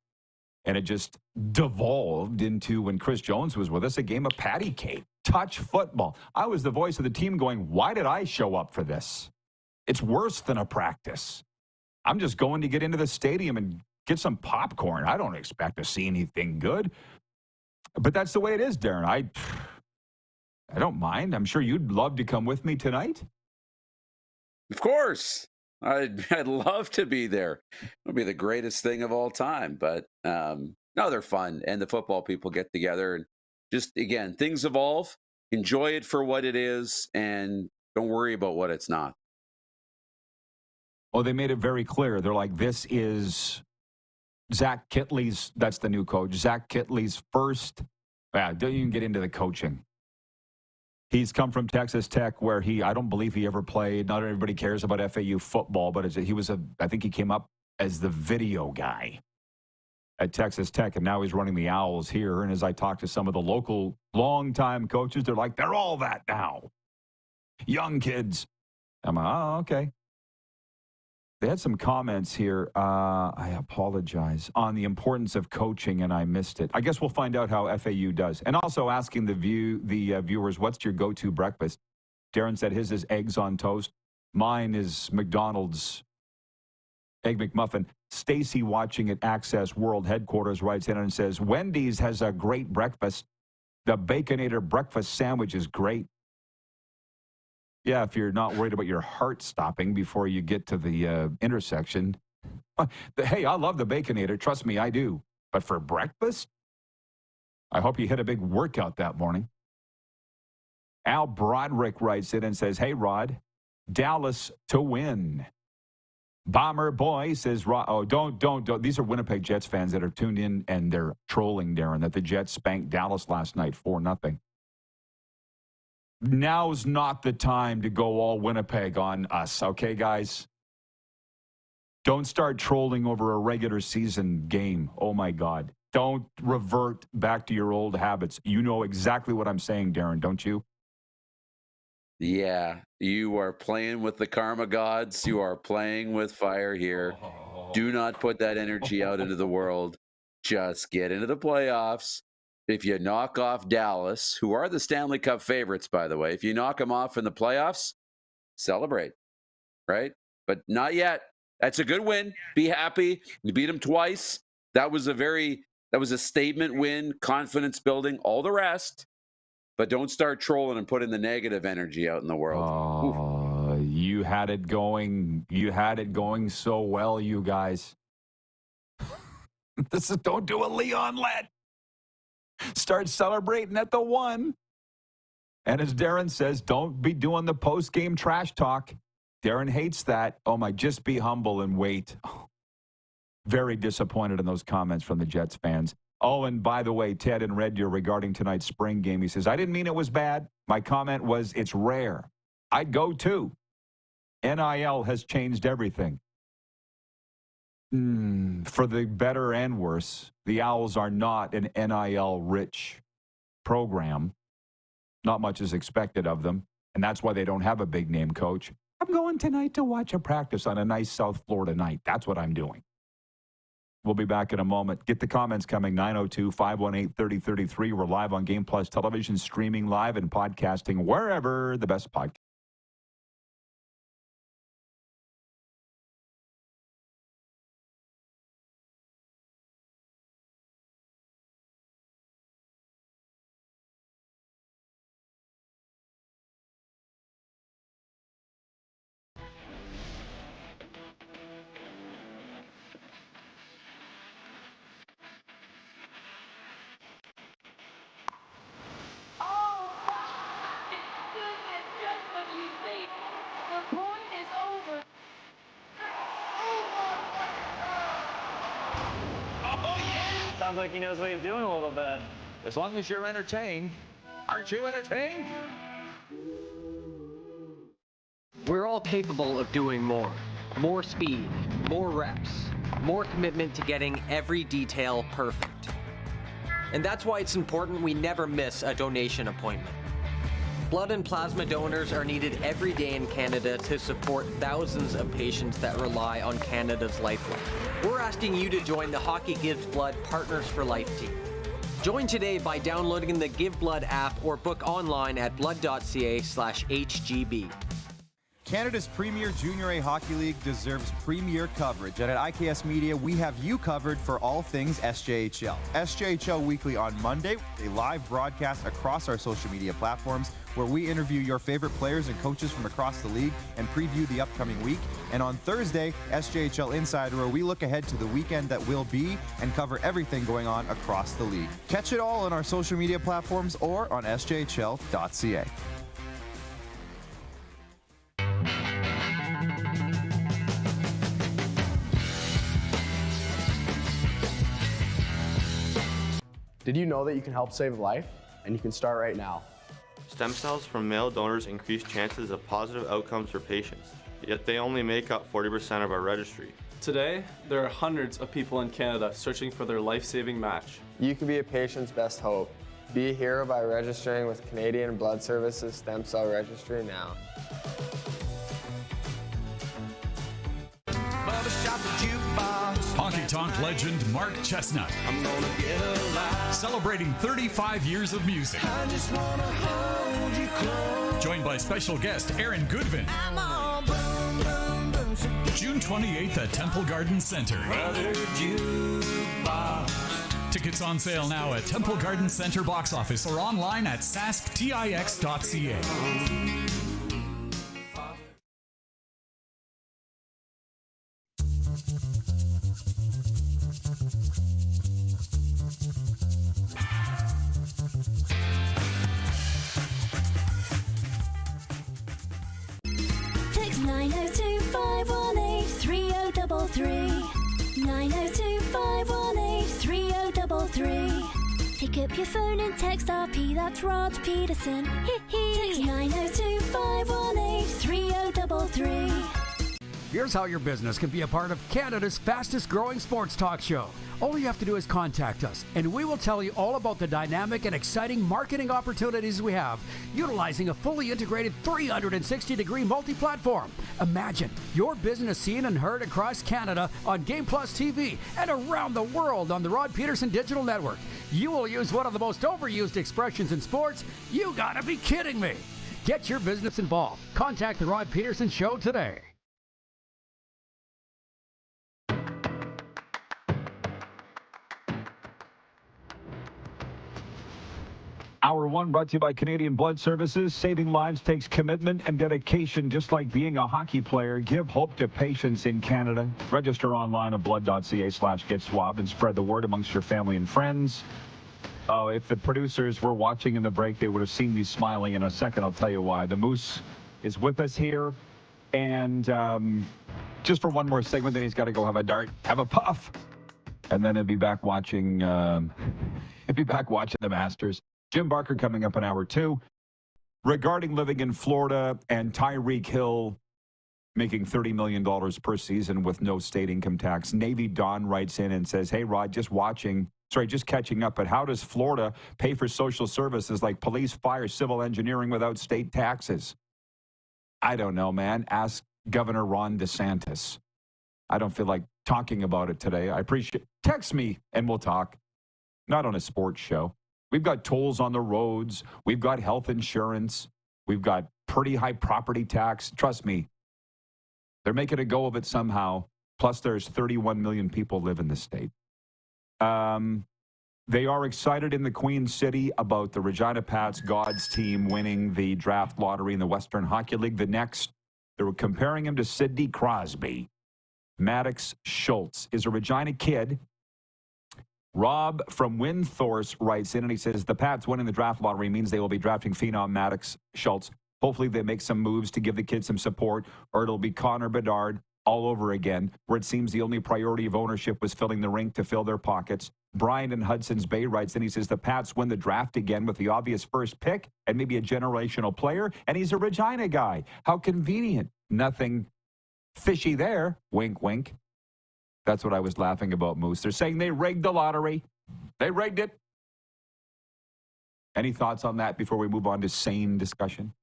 And it just devolved into, when Chris Jones was with us, a game of patty cake, touch football. I was the voice of the team going, why did I show up for this? It's worse than a practice. I'm just going to get into the stadium and get some popcorn. I don't expect to see anything good. But that's the way it is, Darren. I don't mind. I'm sure you'd love to come with me tonight. Of course. I'd love to be there. It'll be the greatest thing of all time. But no, they're fun. And the football people get together. And just, again, things evolve. Enjoy it for what it is. And don't worry about what it's not. Oh, they made it very clear. They're like, this is Zach Kitley's, that's the new coach, Zach Kitley's first, don't even get into the coaching. He's come from Texas Tech where I don't believe he ever played. Not everybody cares about FAU football, but I think he came up as the video guy at Texas Tech, and now he's running the Owls here. And as I talk to some of the local longtime coaches, they're like, they're all that now. Young kids. I'm like, oh, okay. They had some comments here, I apologize, on the importance of coaching, and I missed it. I guess we'll find out how FAU does. And also asking the viewers, what's your go-to breakfast? Darren said his is eggs on toast. Mine is McDonald's Egg McMuffin. Stacy, watching at Access World Headquarters, writes in and says, Wendy's has a great breakfast. The Baconator breakfast sandwich is great. Yeah, if you're not worried about your heart stopping before you get to the intersection. Hey, I love the Baconator. Trust me, I do. But for breakfast, I hope you hit a big workout that morning. Al Broderick writes in and says, hey, Rod, Dallas to win. Bomber Boy says, oh, don't. These are Winnipeg Jets fans that are tuned in, and they're trolling, Darren, that the Jets spanked Dallas last night 4-0. Now's not the time to go all Winnipeg on us, okay, guys? Don't start trolling over a regular season game. Oh, my God. Don't revert back to your old habits. You know exactly what I'm saying, Darren, don't you? Yeah, you are playing with the karma gods. You are playing with fire here. Do not put that energy out into the world. Just get into the playoffs. If you knock off Dallas, who are the Stanley Cup favorites, by the way, if you knock them off in the playoffs, celebrate, right? But not yet. That's a good win. Be happy. You beat them twice. That was a statement win, confidence building, all the rest. But don't start trolling and putting the negative energy out in the world. You had it going. You had it going so well, you guys. Don't do a Leon Lett. Start celebrating at the 1. And as Darren says, don't be doing the post-game trash talk. Darren hates that. Oh, my, just be humble and wait. Very disappointed in those comments from the Jets fans. Oh, and by the way, Ted in Red Deer regarding tonight's spring game, he says, I didn't mean it was bad. My comment was it's rare. I'd go too. NIL has changed everything. For the better and worse, the Owls are not an NIL-rich program. Not much is expected of them, and that's why they don't have a big-name coach. I'm going tonight to watch a practice on a nice South Florida night. That's what I'm doing. We'll be back in a moment. Get the comments coming, 902-518-3033. We're live on Game Plus Television, streaming live and podcasting wherever the best podcast. Sounds like he knows what he's doing a little bit. As long as you're entertained. Aren't you entertained? We're all capable of doing more. More speed, more reps, more commitment to getting every detail perfect. And that's why it's important we never miss a donation appointment. Blood and plasma donors are needed every day in Canada to support thousands of patients that rely on Canada's lifeline. We're asking you to join the Hockey Gives Blood Partners for Life team. Join today by downloading the Give Blood app or book online at blood.ca/HGB. Canada's premier Junior A Hockey League deserves premier coverage, and at IKS Media, we have you covered for all things SJHL. SJHL Weekly on Monday, a live broadcast across our social media platforms where we interview your favorite players and coaches from across the league and preview the upcoming week. And on Thursday, SJHL Insider, where we look ahead to the weekend that will be and cover everything going on across the league. Catch it all on our social media platforms or on sjhl.ca. Did you know that you can help save a life? And you can start right now. Stem cells from male donors increase chances of positive outcomes for patients, yet they only make up 40% of our registry. Today, there are hundreds of people in Canada searching for their life-saving match. You can be a patient's best hope. Be a hero by registering with Canadian Blood Services Stem Cell Registry now. Honky Tonk legend Mark Chestnut. Celebrating 35 years of music. Joined by special guest Aaron Goodvin. June 28th at Temple Garden Center. Tickets on sale now at Temple Garden Center box office or online at sasktix.ca. Text 902-518-3033. 902-518-3033. Pick up your phone and text RP, that's Rod Pedersen. Text 902-518-3033. Here's how your business can be a part of Canada's fastest growing sports talk show. All you have to do is contact us, and we will tell you all about the dynamic and exciting marketing opportunities we have, utilizing a fully integrated 360-degree multi-platform. Imagine your business seen and heard across Canada on Game Plus TV and around the world on the Rod Pedersen Digital Network. You will use one of the most overused expressions in sports. You gotta be kidding me. Get your business involved. Contact the Rod Pedersen Show today. Hour one brought to you by Canadian Blood Services. Saving lives takes commitment and dedication, just like being a hockey player. Give hope to patients in Canada. Register online at blood.ca/get-swabbed and spread the word amongst your family and friends. Oh, if the producers were watching in the break, they would have seen me smiling. In a second, I'll tell you why. The Moose is with us here. And just for one more segment, then he's got to go have a dart, have a puff. And then he'll be back watching the Masters. Jim Barker coming up in hour two. Regarding living in Florida and Tyreek Hill making $30 million per season with no state income tax, Navy Don writes in and says, hey, Rod, just catching up, but how does Florida pay for social services like police, fire, civil engineering without state taxes? I don't know, man. Ask Governor Ron DeSantis. I don't feel like talking about it today. I appreciate it. Text me and we'll talk. Not on a sports show. We've got tolls on the roads. We've got health insurance. We've got pretty high property tax. Trust me, they're making a go of it somehow. Plus, there's 31 million people live in the state. They are excited in the Queen City about the Regina Pats Gods team winning the draft lottery in the Western Hockey League. They were comparing him to Sidney Crosby. Maddox Schultz is a Regina kid. Rob from Windthorst writes in and he says, the Pats winning the draft lottery means they will be drafting phenom Maddox Schultz. Hopefully they make some moves to give the kid some support, or it'll be Connor Bedard all over again, where it seems the only priority of ownership was filling the rink to fill their pockets. Brian in Hudson's Bay writes in, he says, the Pats win the draft again with the obvious first pick and maybe a generational player, and he's a Regina guy. How convenient. Nothing fishy there. Wink, wink. That's what I was laughing about, Moose. They're saying they rigged the lottery. They rigged it. Any thoughts on that before we move on to sane discussion?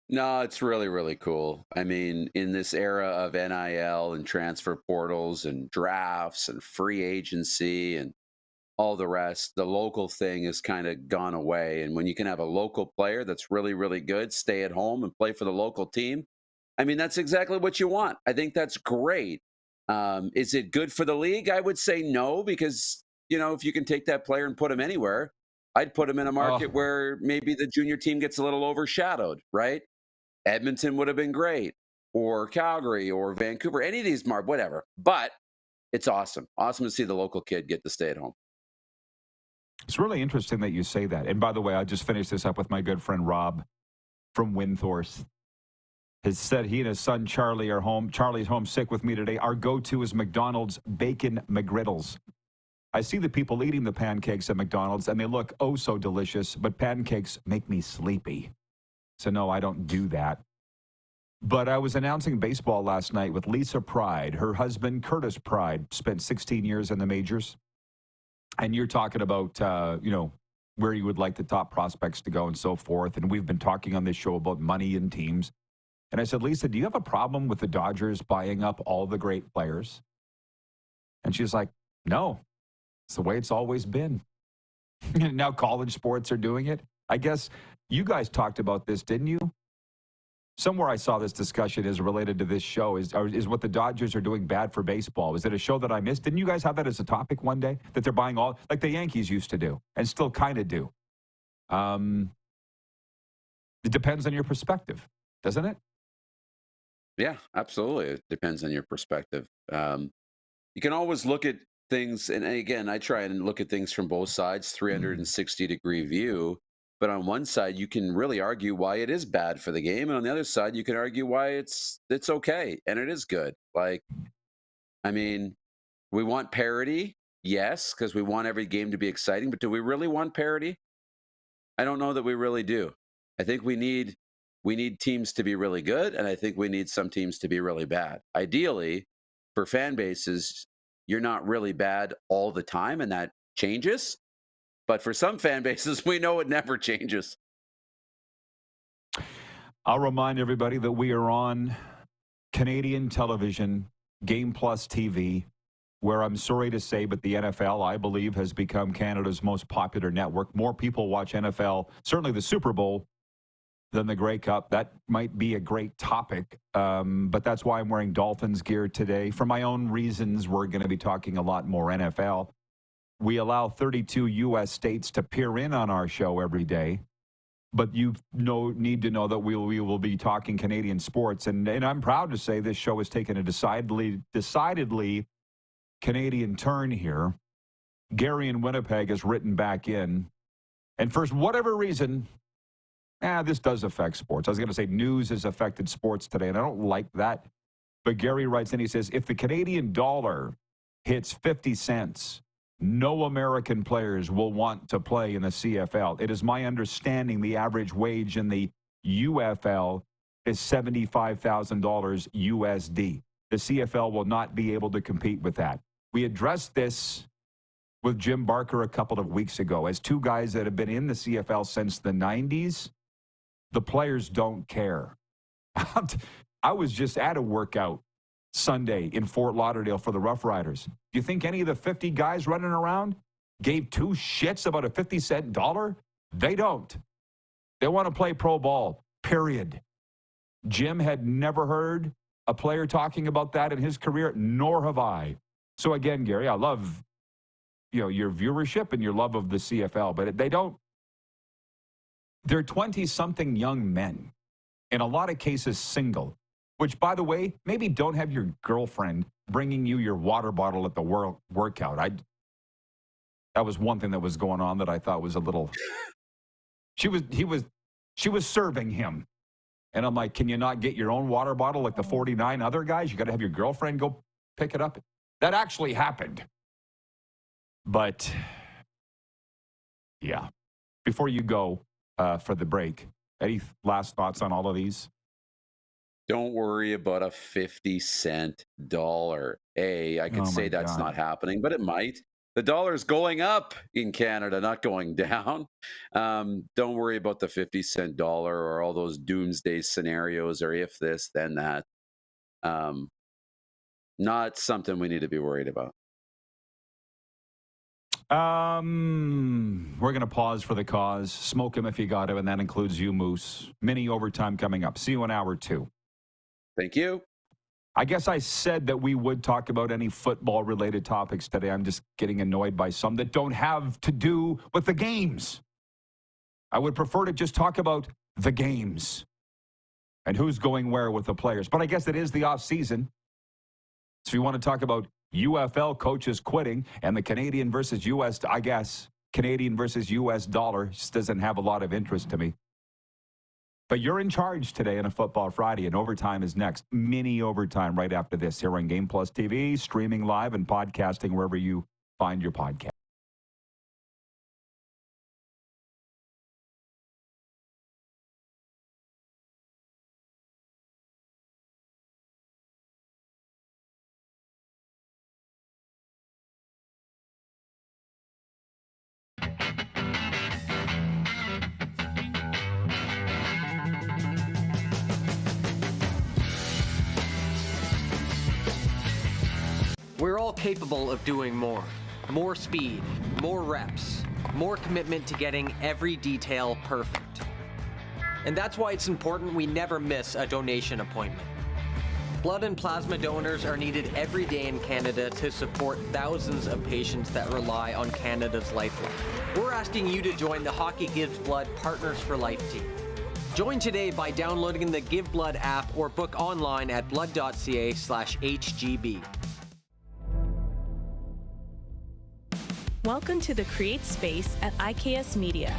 No, it's really, really cool. I mean, in this era of NIL and transfer portals and drafts and free agency and all the rest, the local thing has kind of gone away. And when you can have a local player that's really, really good, stay at home and play for the local team, I mean, that's exactly what you want. I think that's great. Is it good for the league? I would say no, because, if you can take that player and put him anywhere, I'd put him in a market where maybe the junior team gets a little overshadowed, right? Edmonton would have been great, or Calgary, or Vancouver, any of these, whatever. But it's awesome. Awesome to see the local kid get to stay at home. It's really interesting that you say that. And by the way, I just finished this up with my good friend Rob from Windthorst. Has said he and his son Charlie are home. Charlie's homesick with me today. Our go-to is McDonald's Bacon McGriddles. I see the people eating the pancakes at McDonald's, and they look oh so delicious, but pancakes make me sleepy. So no, I don't do that. But I was announcing baseball last night with Lisa Pride. Her husband, Curtis Pride, spent 16 years in the majors. And you're talking about, where you would like the top prospects to go and so forth. And we've been talking on this show about money and teams. And I said, Lisa, do you have a problem with the Dodgers buying up all the great players? And she's like, no, it's the way it's always been. Now college sports are doing it. I guess you guys talked about this, didn't you? Somewhere I saw this discussion is related to this show. Is what the Dodgers are doing bad for baseball? Is it a show that I missed? Didn't you guys have that as a topic one day? That they're buying all, like the Yankees used to do, and still kind of do. It depends on your perspective, doesn't it? Yeah, absolutely. It depends on your perspective. You can always look at things, and again, I try and look at things from both sides, 360-degree view. But on one side, you can really argue why it is bad for the game, and on the other side, you can argue why it's okay and it is good. Like, I mean, we want parity, yes, because we want every game to be exciting. But do we really want parity? I don't know that we really do. I think we need teams to be really good, and I think we need some teams to be really bad. Ideally, for fan bases, you're not really bad all the time, and that changes. But for some fan bases, we know it never changes. I'll remind everybody that we are on Canadian television, Game Plus TV, where I'm sorry to say, but the NFL, I believe, has become Canada's most popular network. More people watch NFL, certainly the Super Bowl, than the Grey Cup. That might be a great topic, but that's why I'm wearing Dolphins gear today. For my own reasons, we're going to be talking a lot more NFL. We allow 32 U.S. states to peer in on our show every day, but you need to know that we will be talking Canadian sports, and I'm proud to say this show has taken a decidedly Canadian turn here. Gary in Winnipeg has written back in, and for whatever reason, this does affect sports. I was going to say news has affected sports today, and I don't like that. But Gary writes in, he says, if the Canadian dollar hits 50 cents, no American players will want to play in the CFL. It is my understanding the average wage in the UFL is $75,000 USD. The CFL will not be able to compete with that. We addressed this with Jim Barker a couple of weeks ago. As two guys that have been in the CFL since the 90s, the players don't care. I was just at a workout Sunday in Fort Lauderdale for the Rough Riders. Do you think any of the 50 guys running around gave two shits about a 50-cent dollar? They don't. They want to play pro ball, period. Jim had never heard a player talking about that in his career, nor have I. So again, Gary, I love your viewership and your love of the CFL, but they don't. They're 20-something young men, in a lot of cases single, which, by the way, maybe don't have your girlfriend bringing you your water bottle at the workout. That was one thing that was going on that I thought was a little. She was serving him, and I'm like, can you not get your own water bottle like the 49 other guys? You got to have your girlfriend go pick it up. That actually happened. But yeah, before you go for the break, any last thoughts on all of these? Don't worry about a 50-cent dollar. I could say that's not happening, but it might. The dollar's going up in Canada, not going down. Don't worry about the 50-cent dollar or all those doomsday scenarios or if this, then that. Not something we need to be worried about. We're going to pause for the cause. Smoke him if you got him, and that includes you, Moose. Mini overtime coming up. See you in hour 2. Thank you. I guess I said that we would talk about any football-related topics today. I'm just getting annoyed by some that don't have to do with the games. I would prefer to just talk about the games and who's going where with the players. But I guess it is the off-season. So if you want to talk about UFL coaches quitting and the Canadian versus U.S., I guess, Canadian versus U.S. dollar just doesn't have a lot of interest to me. But you're in charge today on a Football Friday, and overtime is next. Mini overtime right after this here on Game Plus TV, streaming live and podcasting wherever you find your podcast. We're all capable of doing more. More speed, more reps, more commitment to getting every detail perfect. And that's why it's important we never miss a donation appointment. Blood and plasma donors are needed every day in Canada to support thousands of patients that rely on Canada's lifeline. We're asking you to join the Hockey Gives Blood Partners for Life team. Join today by downloading the Give Blood app or book online at blood.ca/HGB. Welcome to the Create Space at IKS Media.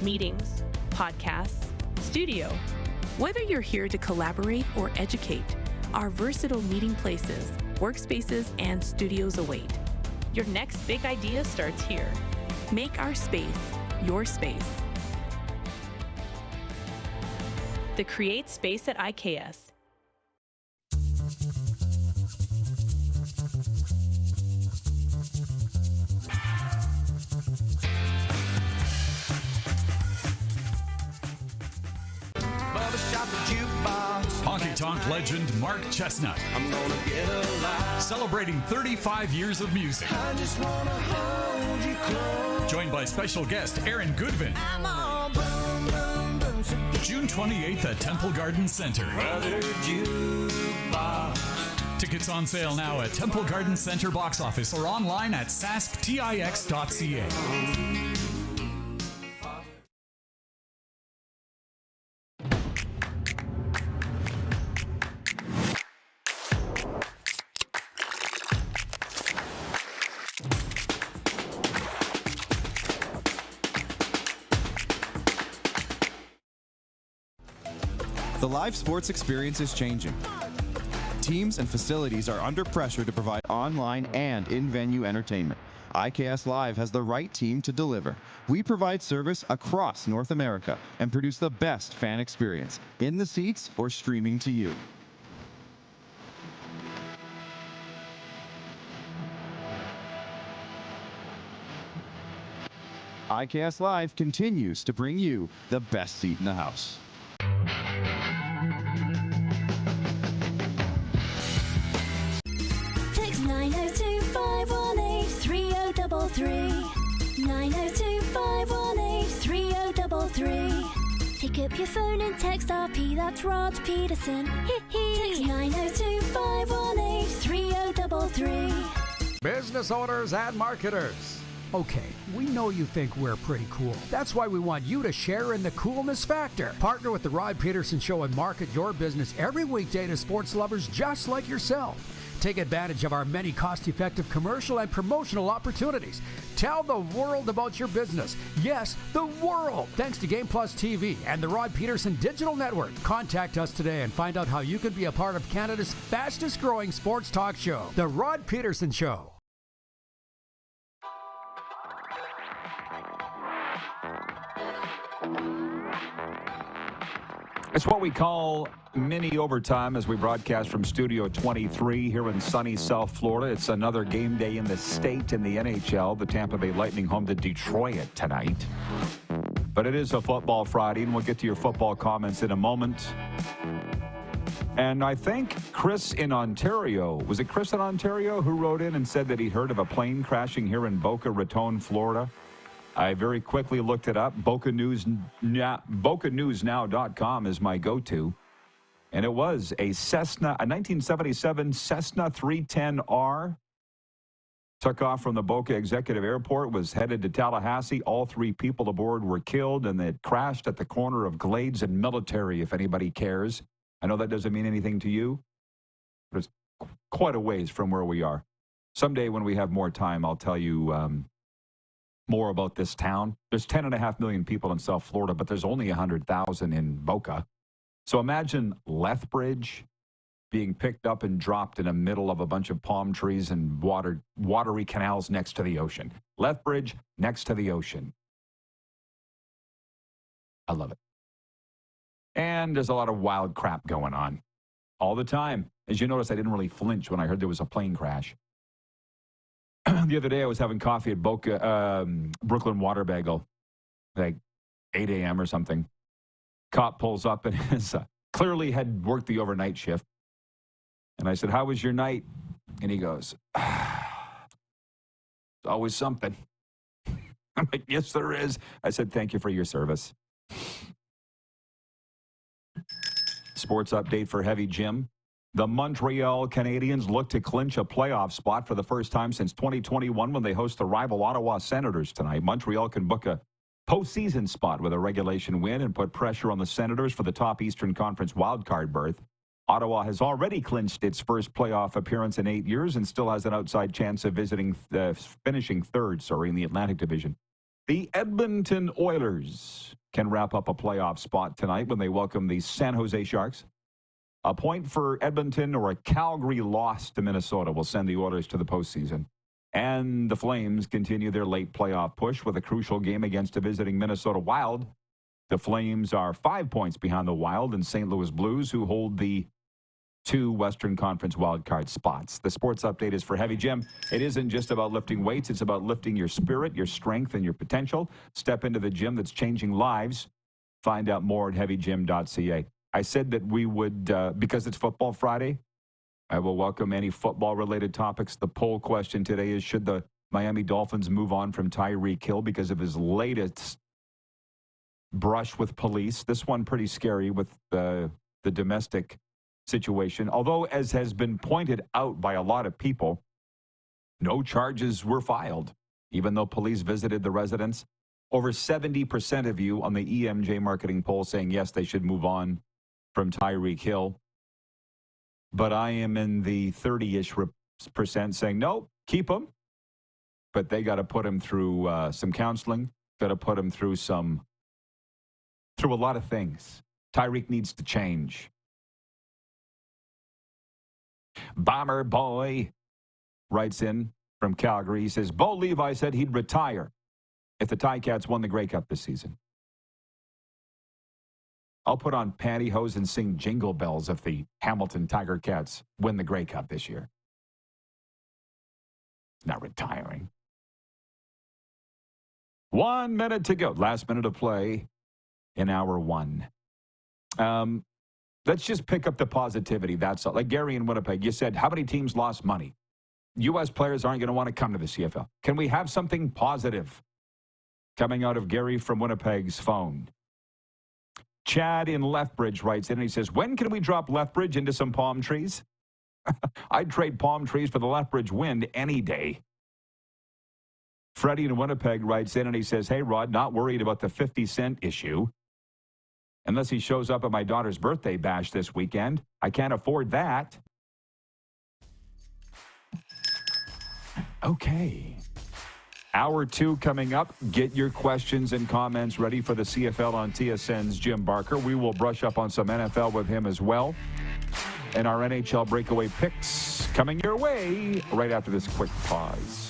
Meetings, podcasts, studio. Whether you're here to collaborate or educate, our versatile meeting places, workspaces, and studios await. Your next big idea starts here. Make our space your space. The Create Space at IKS. Honky Tonk legend Mark Chestnut. Celebrating 35 years of music. Joined by special guest Aaron Goodvin. June 28th at Temple Garden Center. Tickets on sale now at Temple Garden Center box office or online at sasktix.ca. The live sports experience is changing. Teams and facilities are under pressure to provide online and in-venue entertainment. IKS Live has the right team to deliver. We provide service across North America and produce the best fan experience, in the seats or streaming to you. IKS Live continues to bring you the best seat in the house. Text 902-518-3033. 902-518-3033. Pick up your phone and text RP, that's Rod Pedersen. Text 902-518-3033. Business owners and marketers. Okay, we know you think we're pretty cool. That's why we want you to share in the coolness factor. Partner with the Rod Pedersen Show and market your business every weekday to sports lovers just like yourself. Take advantage of our many cost-effective commercial and promotional opportunities. Tell the world about your business. Yes, the world. Thanks to Game Plus TV and the Rod Pedersen Digital Network. Contact us today and find out how you can be a part of Canada's fastest-growing sports talk show, The Rod Pedersen Show. It's what we call mini overtime as we broadcast from Studio 23 here in sunny South Florida. It's another game day in the state in the NHL. The Tampa Bay Lightning home to Detroit tonight. But it is a Football Friday, and we'll get to your football comments in a moment. And I think Chris in Ontario, was it Chris in Ontario who wrote in and said that he heard of a plane crashing here in Boca Raton, Florida? I very quickly looked it up. BocaNewsNow.com is my go-to. And it was a 1977 Cessna 310R. Took off from the Boca Executive Airport, was headed to Tallahassee. All 3 people aboard were killed, and it crashed at the corner of Glades and Military, if anybody cares. I know that doesn't mean anything to you, but it's quite a ways from where we are. Someday when we have more time, I'll tell you more about this town. There's 10.5 million people in South Florida, but there's only 100,000 in Boca. So imagine Lethbridge being picked up and dropped in the middle of a bunch of palm trees and watery canals next to the ocean. Lethbridge next to the ocean. I love it. And there's a lot of wild crap going on all the time. As you notice, I didn't really flinch when I heard there was a plane crash. The other day, I was having coffee at Brooklyn Water Bagel, like 8 a.m. or something. Cop pulls up and clearly had worked the overnight shift. And I said, "How was your night?" And he goes, "Always something." I'm like, "Yes, there is." I said, "Thank you for your service." Sports update for Heavy Jim. The Montreal Canadiens look to clinch a playoff spot for the first time since 2021 when they host the rival Ottawa Senators tonight. Montreal can book a postseason spot with a regulation win and put pressure on the Senators for the top Eastern Conference wildcard berth. Ottawa has already clinched its first playoff appearance in 8 years and still has an outside chance of finishing third in the Atlantic Division. The Edmonton Oilers can wrap up a playoff spot tonight when they welcome the San Jose Sharks. A point for Edmonton or a Calgary loss to Minnesota will send the Oilers to the postseason. And the Flames continue their late playoff push with a crucial game against a visiting Minnesota Wild. The Flames are 5 points behind the Wild and St. Louis Blues, who hold the 2 Western Conference wildcard spots. The sports update is for Heavy Jim. It isn't just about lifting weights. It's about lifting your spirit, your strength, and your potential. Step into the gym that's changing lives. Find out more at heavygym.ca. I said that we would, because it's Football Friday, I will welcome any football-related topics. The poll question today is, should the Miami Dolphins move on from Tyreek Hill because of his latest brush with police? This one pretty scary with the domestic situation. Although, as has been pointed out by a lot of people, no charges were filed, even though police visited the residence. Over 70% of you on the EMJ marketing poll saying, yes, they should move on from Tyreek Hill. But I am in the 30-ish percent saying, no, keep him. But they got to put him through some counseling, got to put him through a lot of things. Tyreek needs to change. Bomber Boy writes in from Calgary. He says, Bo Levi said he'd retire if the Ticats won the Grey Cup this season. I'll put on pantyhose and sing Jingle Bells if the Hamilton Tiger Cats win the Grey Cup this year. Not retiring. 1 minute to go. Last minute of play in hour one. Let's just pick up the positivity. That's all. Like Gary in Winnipeg, you said, how many teams lost money? U.S. players aren't going to want to come to the CFL. Can we have something positive coming out of Gary from Winnipeg's phone? Chad in Lethbridge writes in and he says, when can we drop Lethbridge into some palm trees? I'd trade palm trees for the Lethbridge wind any day. Freddie in Winnipeg writes in and he says, hey, Rod, not worried about the 50-cent issue. Unless he shows up at my daughter's birthday bash this weekend. I can't afford that. Okay. Hour two coming up. Get your questions and comments ready for the CFL on TSN's Jim Barker. We will brush up on some NFL with him as well. And our NHL breakaway picks coming your way right after this quick pause.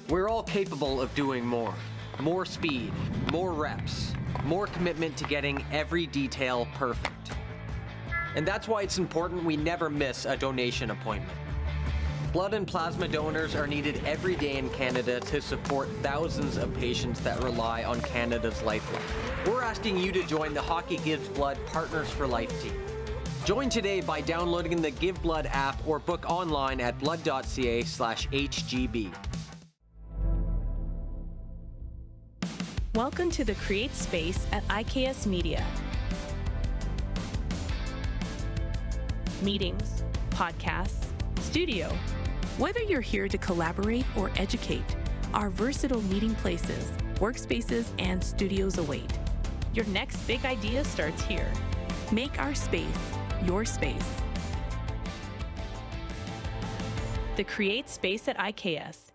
We're all capable of doing more. More speed, more reps, more commitment to getting every detail perfect. And that's why it's important we never miss a donation appointment. Blood and plasma donors are needed every day in Canada to support thousands of patients that rely on Canada's lifeline. We're asking you to join the Hockey Gives Blood Partners for Life team. Join today by downloading the Give Blood app or book online at blood.ca/HGB. Welcome to the Create Space at IKS Media. Meetings, podcasts, studio. Whether you're here to collaborate or educate, our versatile meeting places, workspaces, and studios await. Your next big idea starts here. Make our space your space. The Create Space at IKS.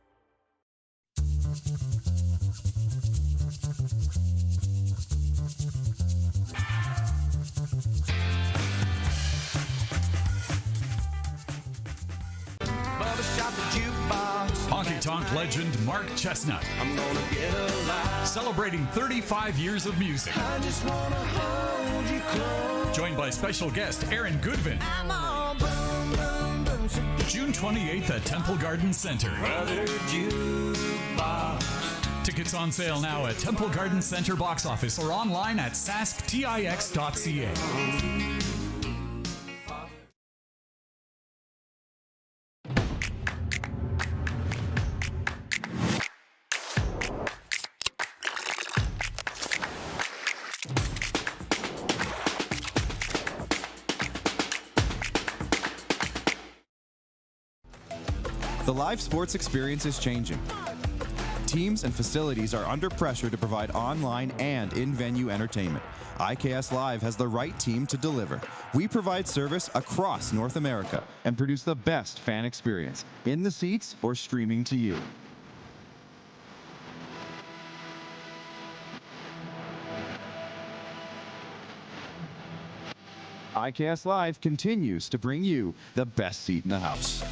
Honky Tonk legend Mark Chestnut. Celebrating 35 years of music. Joined by special guest Aaron Goodvin. June 28th at Temple Garden Center. Tickets on sale now at Temple Garden Center box office or online at sasktix.ca. The live sports experience is changing. Teams and facilities are under pressure to provide online and in-venue entertainment. IKS Live has the right team to deliver. We provide service across North America and produce the best fan experience in the seats or streaming to you. IKS Live continues to bring you the best seat in the house.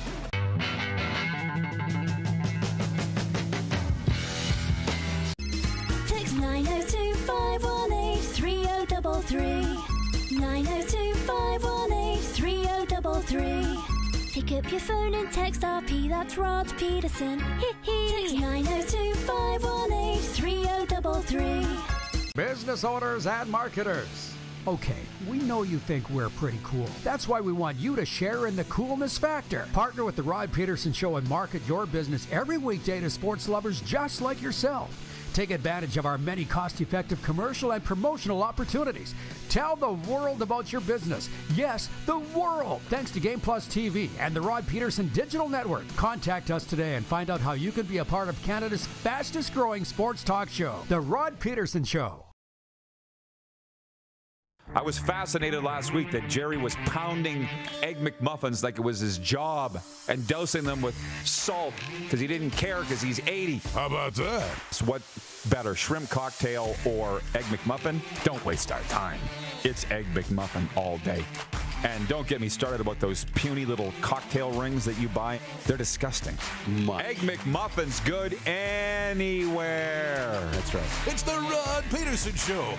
Text 902-518-3033. 902-518-3033. Pick up your phone and text RP, that's Rod Pedersen. Text 902-518-3033. Business owners and marketers. Okay, we know you think we're pretty cool. That's why we want you to share in the coolness factor. Partner with the Rod Pedersen Show and market your business every weekday to sports lovers just like yourself. Take advantage of our many cost-effective commercial and promotional opportunities. Tell the world about your business. Yes, the world. Thanks to Game Plus TV and the Rod Pedersen Digital Network. Contact us today and find out how you can be a part of Canada's fastest-growing sports talk show, The Rod Pedersen Show. I was fascinated last week that Jerry was pounding Egg McMuffins like it was his job and dousing them with salt because he didn't care because he's 80. How about that? So what better, shrimp cocktail or Egg McMuffin? Don't waste our time. It's Egg McMuffin all day. And don't get me started about those puny little cocktail rings that you buy. They're disgusting. Egg McMuffin's good anywhere. That's right. It's the Rod Pedersen Show.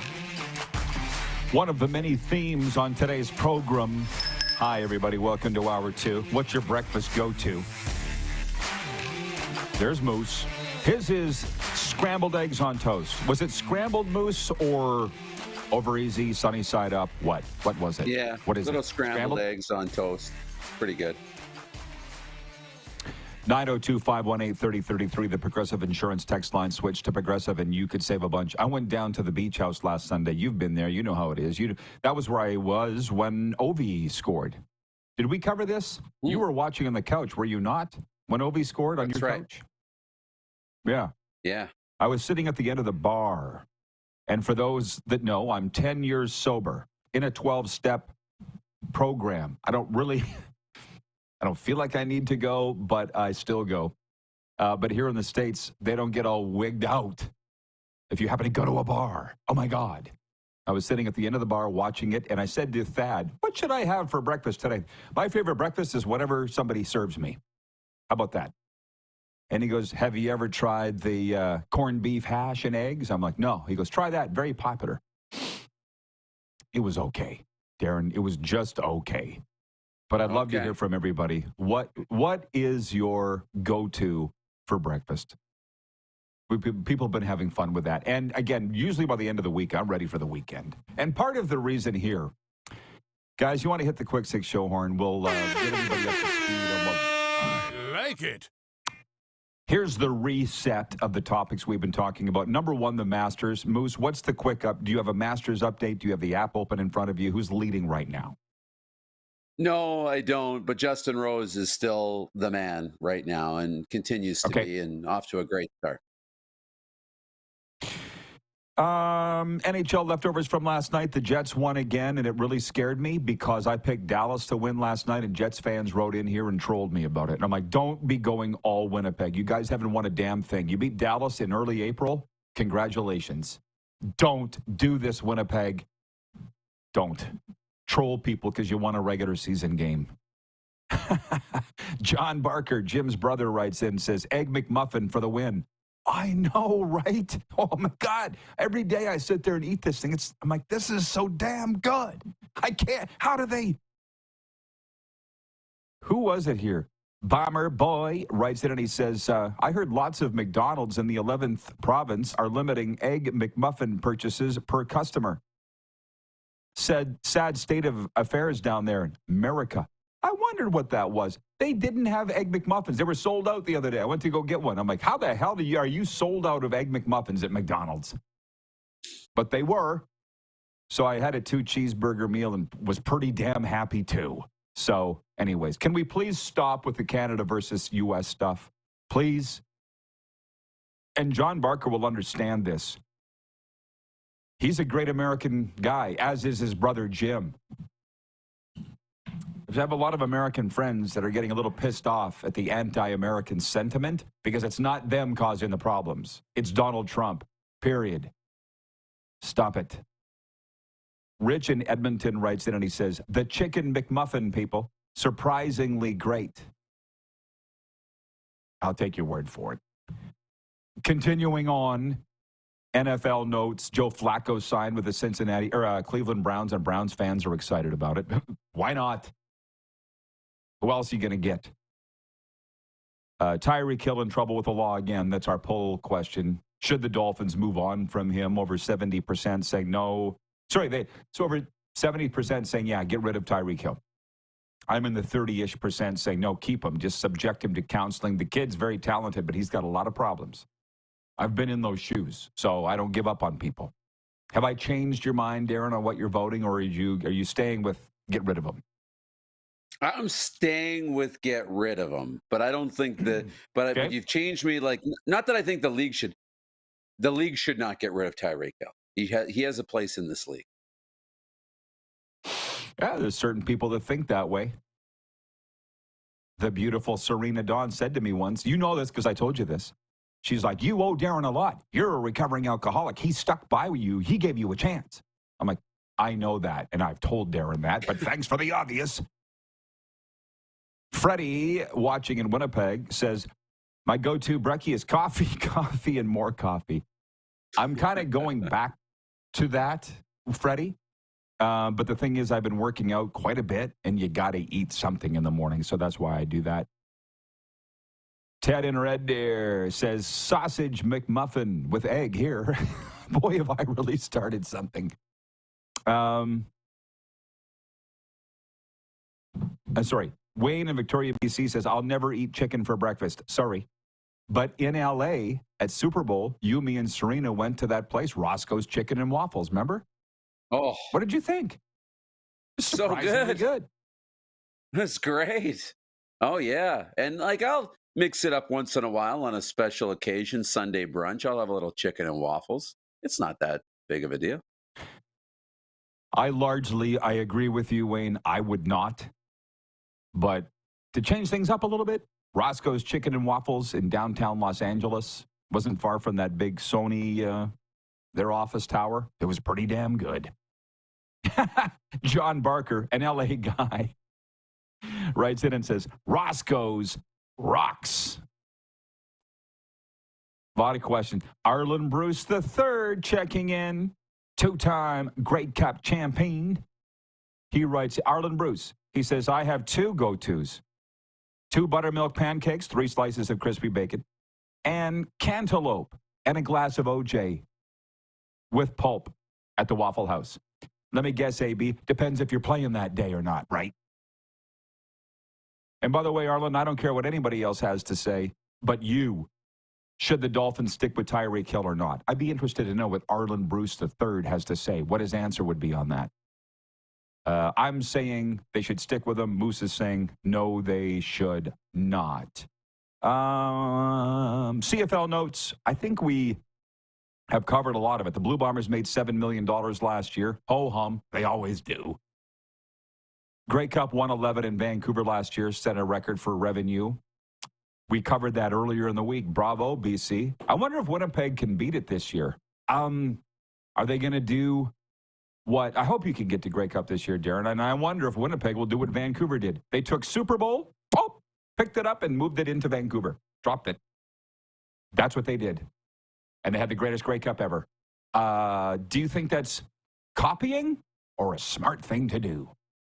One of the many themes on today's program. Hi, everybody. Welcome to Hour 2. What's your breakfast go-to? There's Moose. His is scrambled eggs on toast. Was it scrambled, Moose, or over easy, sunny side up? What was it? Yeah, what is little it? scrambled eggs on toast. Pretty good. 902-518-3033, the Progressive Insurance text line. Switch to Progressive and you could save a bunch. I went down to the beach house last Sunday. You've been there. You know how it is. That was where I was when Ovi scored. Did we cover this? You were watching on the couch, were you not? When Ovi scored on your couch? Yeah. Yeah. I was sitting at the end of the bar. And for those that know, I'm 10 years sober in a 12-step program. I don't feel like I need to go, but I still go. But here in the States, they don't get all wigged out if you happen to go to a bar. Oh, my God. I was sitting at the end of the bar watching it, and I said to Thad, what should I have for breakfast today? My favorite breakfast is whatever somebody serves me. How about that? And he goes, have you ever tried the corned beef hash and eggs? I'm like, no. He goes, try that. Very popular. It was okay, Darren. It was just okay. But I'd love to hear from everybody. What is your go-to for breakfast? People have been having fun with that. And again, usually by the end of the week, I'm ready for the weekend. And part of the reason here, guys, you want to hit the quick six show horn. We'll get everybody up to speed. I like it. Here's the reset of the topics we've been talking about. Number one, the Masters. Moose, what's the quick up? Do you have a Masters update? Do you have the app open in front of you? Who's leading right now? No, I don't. But Justin Rose is still the man right now and continues to be and off to a great start. NHL leftovers from last night. The Jets won again, and it really scared me because I picked Dallas to win last night, and Jets fans wrote in here and trolled me about it. And I'm like, don't be going all Winnipeg. You guys haven't won a damn thing. You beat Dallas in early April. Congratulations. Don't do this, Winnipeg. Don't. Troll people because you won a regular season game. John Barker, Jim's brother, writes in and says, Egg McMuffin for the win. I know, right? Oh, my God. Every day I sit there and eat this thing. I'm like, this is so damn good. I can't. How do they? Who was it here? Bomber Boy writes in and he says, I heard lots of McDonald's in the 11th province are limiting Egg McMuffin purchases per customer. Said, sad state of affairs down there in America. I wondered what that was. They didn't have Egg McMuffins. They were sold out the other day. I went to go get one. I'm like, how the hell are you sold out of Egg McMuffins at McDonald's? But they were. So I had a 2-cheeseburger meal and was pretty damn happy too. So anyways, can we please stop with the Canada versus U.S. stuff? Please. And John Barker will understand this. He's a great American guy, as is his brother Jim. I have a lot of American friends that are getting a little pissed off at the anti-American sentiment because it's not them causing the problems. It's Donald Trump, period. Stop it. Rich in Edmonton writes in and he says, the Chicken McMuffin people, surprisingly great. I'll take your word for it. Continuing on, NFL notes, Joe Flacco signed with the Cleveland Browns, and Browns fans are excited about it. Why not? Who else are you going to get? Tyreek Hill in trouble with the law again. That's our poll question. Should the Dolphins move on from him? Over 70% saying no. Sorry, over 70% saying, yeah, get rid of Tyreek Hill. I'm in the 30-ish% saying, no, keep him. Just subject him to counseling. The kid's very talented, but he's got a lot of problems. I've been in those shoes, so I don't give up on people. Have I changed your mind, Darren, on what you're voting, or are you staying with get rid of him? I'm staying with get rid of him, but I don't think that. But you've changed me. Like, not that I think the league should not get rid of Tyreek Hill. He has a place in this league. Yeah, there's certain people that think that way. The beautiful Serena Dawn said to me once, you know this because I told you this. She's like, you owe Darren a lot. You're a recovering alcoholic. He stuck by you. He gave you a chance. I'm like, I know that, and I've told Darren that, but thanks for the obvious. Freddie, watching in Winnipeg, says, my go-to brekkie is coffee, coffee, and more coffee. I'm kind of going back to that, Freddie. But the thing is, I've been working out quite a bit, and you got to eat something in the morning, so that's why I do that. Ted in Red Deer says, sausage McMuffin with egg here. Boy, have I really started something. Sorry. Wayne in Victoria, BC says, I'll never eat chicken for breakfast. Sorry. But in L.A. at Super Bowl, you, me, and Serena went to that place, Roscoe's Chicken and Waffles, remember? Oh. What did you think? So good. That's great. Oh, yeah. And, I'll mix it up once in a while on a special occasion, Sunday brunch. I'll have a little chicken and waffles. It's not that big of a deal. I agree with you, Wayne. I would not. But to change things up a little bit, Roscoe's Chicken and Waffles in downtown Los Angeles wasn't far from that big Sony, their office tower. It was pretty damn good. John Barker, an LA guy, writes in and says, Roscoe's rocks. lot of questions. Arlen Bruce III checking in. 2-time Grey Cup champion. He writes, Arlen Bruce, he says, I have 2 go-tos. 2 buttermilk pancakes, 3 slices of crispy bacon, and cantaloupe, and a glass of OJ with pulp at the Waffle House. Let me guess, AB, depends if you're playing that day or not, right? And by the way, Arlen, I don't care what anybody else has to say, but you, should the Dolphins stick with Tyreek Hill or not? I'd be interested to know what Arlen Bruce III has to say, what his answer would be on that. I'm saying they should stick with him. Moose is saying, no, they should not. CFL notes, I think we have covered a lot of it. The Blue Bombers made $7 million last year. Ho-hum, they always do. Grey Cup 111 in Vancouver last year set a record for revenue. We covered that earlier in the week. Bravo, BC. I wonder if Winnipeg can beat it this year. Are they going to do what? I hope you can get to Grey Cup this year, Darren. And I wonder if Winnipeg will do what Vancouver did. They took Super Bowl, picked it up and moved it into Vancouver. Dropped it. That's what they did. And they had the greatest Grey Cup ever. Do you think that's copying or a smart thing to do?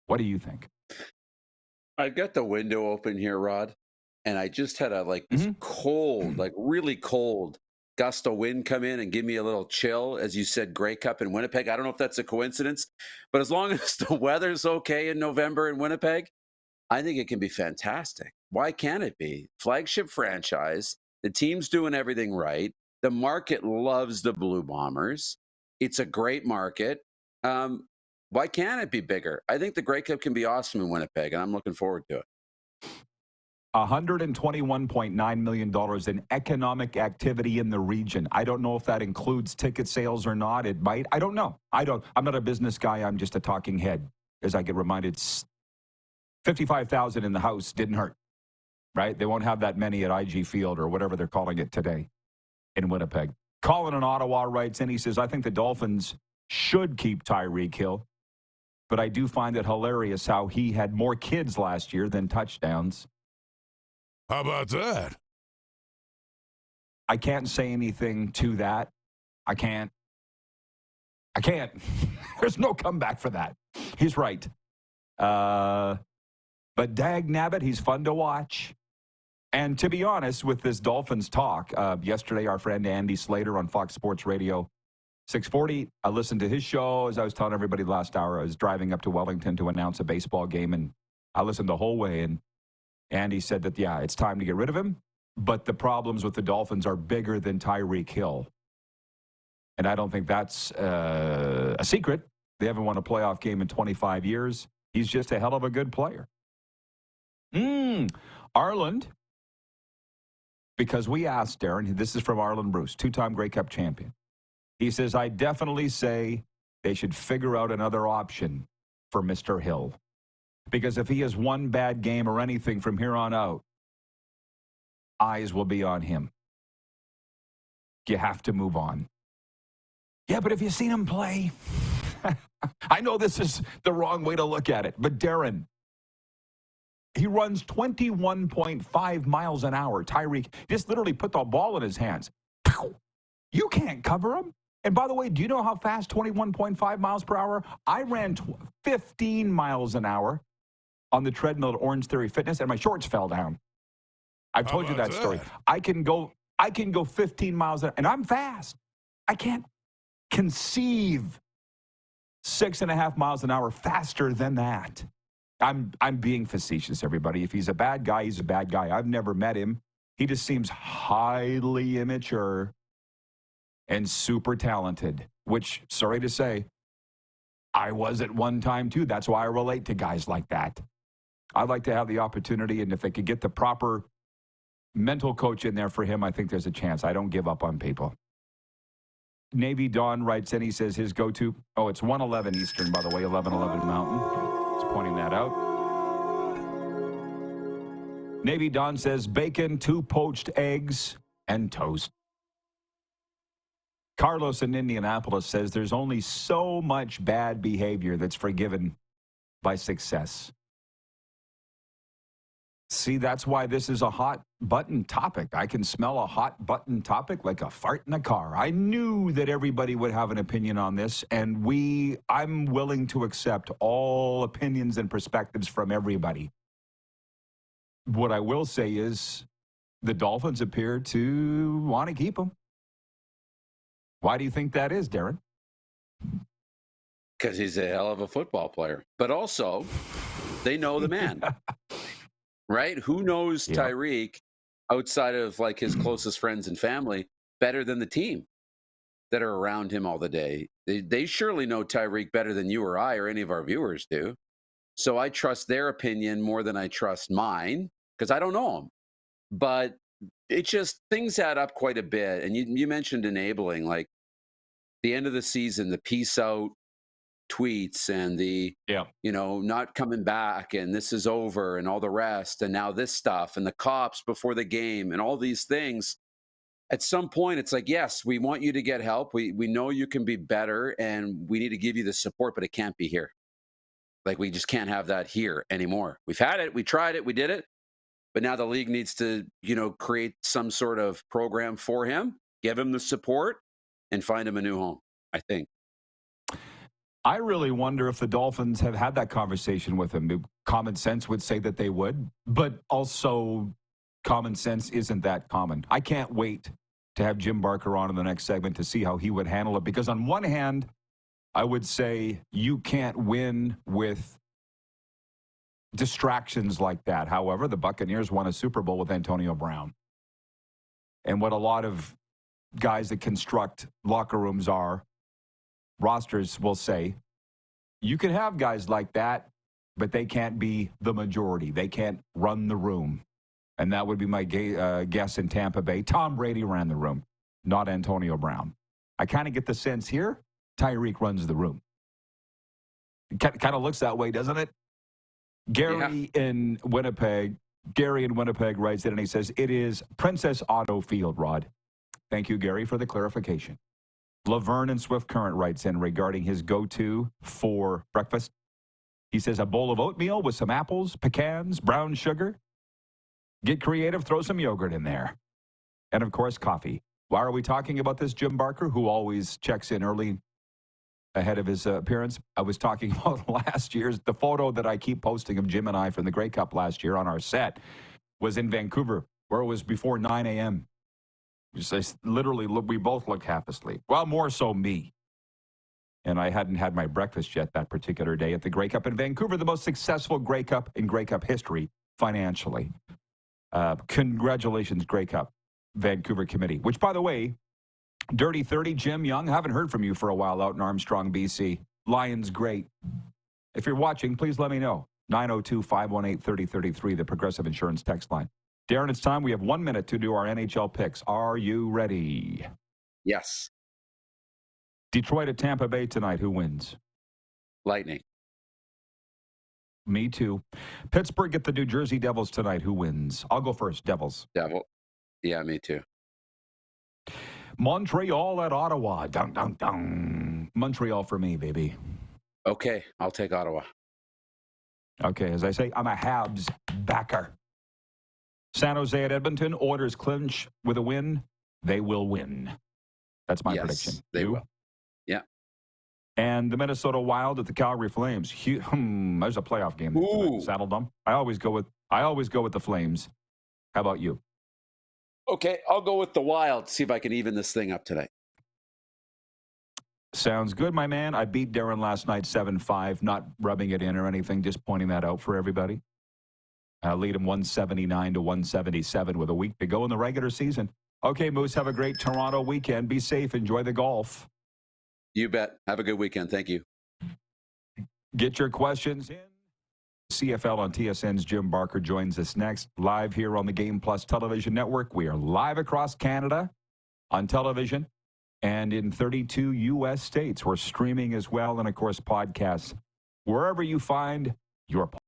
What do you think? I got the window open here, Rod, and I just had this cold, really cold gust of wind come in and give me a little chill, as you said, Grey Cup in Winnipeg. I don't know if that's a coincidence, but as long as the weather's okay in November in Winnipeg, I think it can be fantastic. Why can't it be? Flagship franchise. The team's doing everything right. The market loves the Blue Bombers. It's a great market. Why can't it be bigger? I think the Grey Cup can be awesome in Winnipeg, and I'm looking forward to it. $121.9 million in economic activity in the region. I don't know if that includes ticket sales or not. It might. I don't know. I'm not a business guy. I'm just a talking head. As I get reminded, 55,000 in the house didn't hurt, right? They won't have that many at IG Field or whatever they're calling it today in Winnipeg. Colin in Ottawa writes in, he says, I think the Dolphins should keep Tyreek Hill, but I do find it hilarious how he had more kids last year than touchdowns. How about that? I can't say anything to that. I can't. There's no comeback for that. He's right. But dag nabbit, he's fun to watch. And to be honest, with this Dolphins talk, yesterday our friend Andy Slater on Fox Sports Radio 640, I listened to his show. As I was telling everybody last hour, I was driving up to Wellington to announce a baseball game, and I listened the whole way, and Andy said that, yeah, it's time to get rid of him, but the problems with the Dolphins are bigger than Tyreek Hill. And I don't think that's a secret. They haven't won a playoff game in 25 years. He's just a hell of a good player. Arland, because we asked Darren, this is from Arlen Bruce, 2-time Grey Cup champion. He says, I definitely say they should figure out another option for Mr. Hill. Because if he has one bad game or anything from here on out, eyes will be on him. You have to move on. Yeah, but have you seen him play? I know this is the wrong way to look at it, but Darren, he runs 21.5 miles an hour. Tyreek just literally put the ball in his hands. You can't cover him. And by the way, do you know how fast 21.5 miles per hour? I ran 15 miles an hour on the treadmill at Orange Theory Fitness, and my shorts fell down. I've told you that story. I can go 15 miles an hour, and I'm fast. I can't conceive 6.5 miles an hour faster than that. I'm being facetious, everybody. If he's a bad guy, he's a bad guy. I've never met him. He just seems highly immature and super talented, which, sorry to say, I was at one time too. That's why I relate to guys like that. I'd like to have the opportunity, and if they could get the proper mental coach in there for him, I think there's a chance. I don't give up on people. Navy Don writes in, he says his go-to, it's 1:11 Eastern, by the way, 11:11 Mountain. Just pointing that out. Navy Don says bacon, 2 poached eggs, and toast. Carlos in Indianapolis says there's only so much bad behavior that's forgiven by success. See, that's why this is a hot button topic. I can smell a hot button topic like a fart in a car. I knew that everybody would have an opinion on this, and I'm willing to accept all opinions and perspectives from everybody. What I will say is the Dolphins appear to want to keep him. Why do you think that is, Darren? Because he's a hell of a football player. But also, they know the man. Right? Who knows Tyreek outside of like his closest friends and family better than the team that are around him all the day? They surely know Tyreek better than you or I or any of our viewers do. So I trust their opinion more than I trust mine because I don't know him. But it just, things add up quite a bit. And you mentioned enabling, like the end of the season, the peace out tweets and the not coming back and this is over and all the rest, and now this stuff and the cops before the game and all these things. At some point it's like, yes, we want you to get help, we know you can be better and we need to give you the support, but it can't be here. Like, we just can't have that here anymore. We've had it, we tried it, we did it, but now the league needs to create some sort of program for him, give him the support, and find him a new home, I think. I really wonder if the Dolphins have had that conversation with him. Common sense would say that they would, but also common sense isn't that common. I can't wait to have Jim Barker on in the next segment to see how he would handle it, because on one hand, I would say you can't win with distractions like that. However, the Buccaneers won a Super Bowl with Antonio Brown. And what a lot of guys that construct locker rooms rosters will say, you can have guys like that, but they can't be the majority. They can't run the room. And that would be my guess in Tampa Bay. Tom Brady ran the room, not Antonio Brown. I kind of get the sense here, Tyreek runs the room. It kind of looks that way, doesn't it? Gary in Winnipeg writes in and he says, it is Princess Auto Field, Rod. Thank you, Gary, for the clarification. Laverne in Swift Current writes in regarding his go-to for breakfast. He says, a bowl of oatmeal with some apples, pecans, brown sugar. Get creative, throw some yogurt in there. And, of course, coffee. Why are we talking about this, Jim Barker, who always checks in early ahead of his appearance? I was talking about the photo that I keep posting of Jim and I from the Grey Cup last year on our set was in Vancouver, where it was before 9 a.m. Literally, we both looked half asleep. Well, more so me. And I hadn't had my breakfast yet that particular day at the Grey Cup in Vancouver, the most successful Grey Cup in Grey Cup history financially. Congratulations, Grey Cup Vancouver committee. Which, by the way, Dirty 30, Jim Young, haven't heard from you for a while out in Armstrong, BC. Lions, great. If you're watching, please let me know. 902-518-3033, the Progressive Insurance text line. Darren, it's time. We have 1 minute to do our NHL picks. Are you ready? Yes. Detroit at Tampa Bay tonight. Who wins? Lightning. Me too. Pittsburgh at the New Jersey Devils tonight. Who wins? I'll go first. Devils. Devil. Yeah, me too. Montreal at Ottawa. Dun, dun, dun. Montreal for me, baby. Okay, I'll take Ottawa. Okay, as I say, I'm a Habs backer. San Jose at Edmonton. Oilers clinch with a win. They will win. That's my prediction. They will. Yeah. And the Minnesota Wild at the Calgary Flames. There's a playoff game. Saddle Dome. I always go with the Flames. How about you? Okay, I'll go with the Wild. See if I can even this thing up tonight. Sounds good, my man. I beat Darren last night 7-5, not rubbing it in or anything, just pointing that out for everybody. I lead him 179-177 with a week to go in the regular season. Okay, Moose, have a great Toronto weekend. Be safe. Enjoy the golf. You bet. Have a good weekend. Thank you. Get your questions in. CFL on TSN's Jim Barker joins us next. Live here on the Game Plus Television Network. We are live across Canada on television and in 32 U.S. states. We're streaming as well and, of course, podcasts. Wherever you find your podcast.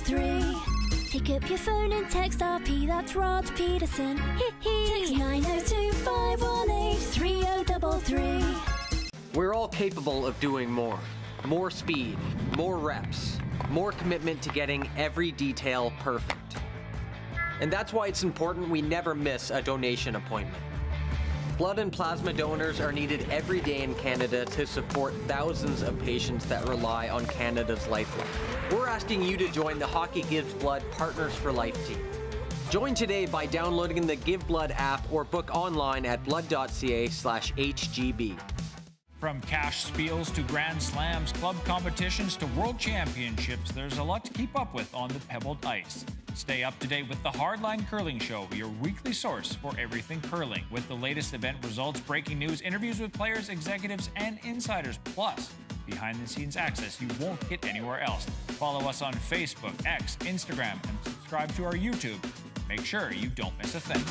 3033. Pick up your phone and text RP, that's Rod Pedersen. Text 902-518-3033. We're all capable of doing more. More speed, more reps, more commitment to getting every detail perfect. And that's why it's important we never miss a donation appointment. Blood and plasma donors are needed every day in Canada to support thousands of patients that rely on Canada's lifeline. We're asking you to join the Hockey Gives Blood Partners for Life team. Join today by downloading the Give Blood app or book online at blood.ca/HGB. From cash spiels to Grand Slams, club competitions to world championships, there's a lot to keep up with on the pebbled ice. Stay up to date with the Hardline Curling Show, your weekly source for everything curling, with the latest event results, breaking news, interviews with players, executives, and insiders, plus behind-the-scenes access you won't get anywhere else. Follow us on Facebook, X, Instagram, and subscribe to our YouTube. Make sure you don't miss a thing.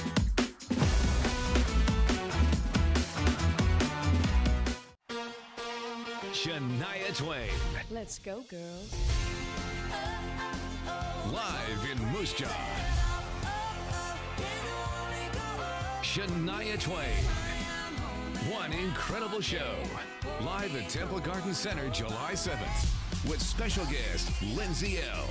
Shania Twain. Let's go, girls. Live in Moose Jaw. Shania Twain. One incredible show. Live at Temple Garden Center July 7th. With special guest Lindsay L.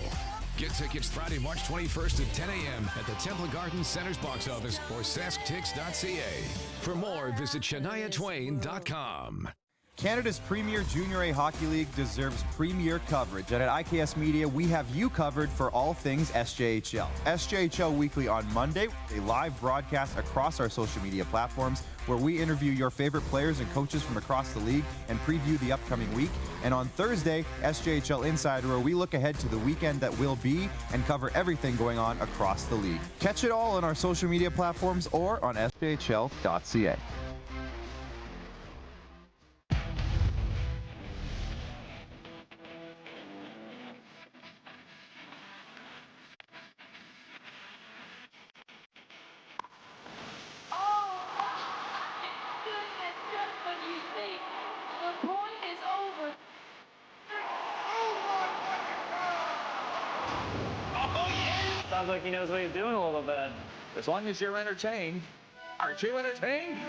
Get tickets Friday, March 21st at 10 a.m. at the Temple Garden Center's box office or sasktix.ca. For more, visit shaniatwain.com. Canada's premier Junior A Hockey League deserves premier coverage, and at IKS Media, we have you covered for all things SJHL. SJHL Weekly on Monday, a live broadcast across our social media platforms where we interview your favorite players and coaches from across the league and preview the upcoming week. And on Thursday, SJHL Insider, where we look ahead to the weekend that will be and cover everything going on across the league. Catch it all on our social media platforms or on sjhl.ca. Sounds like he knows what he's doing a little bit. As long as you're entertained. Aren't you entertained?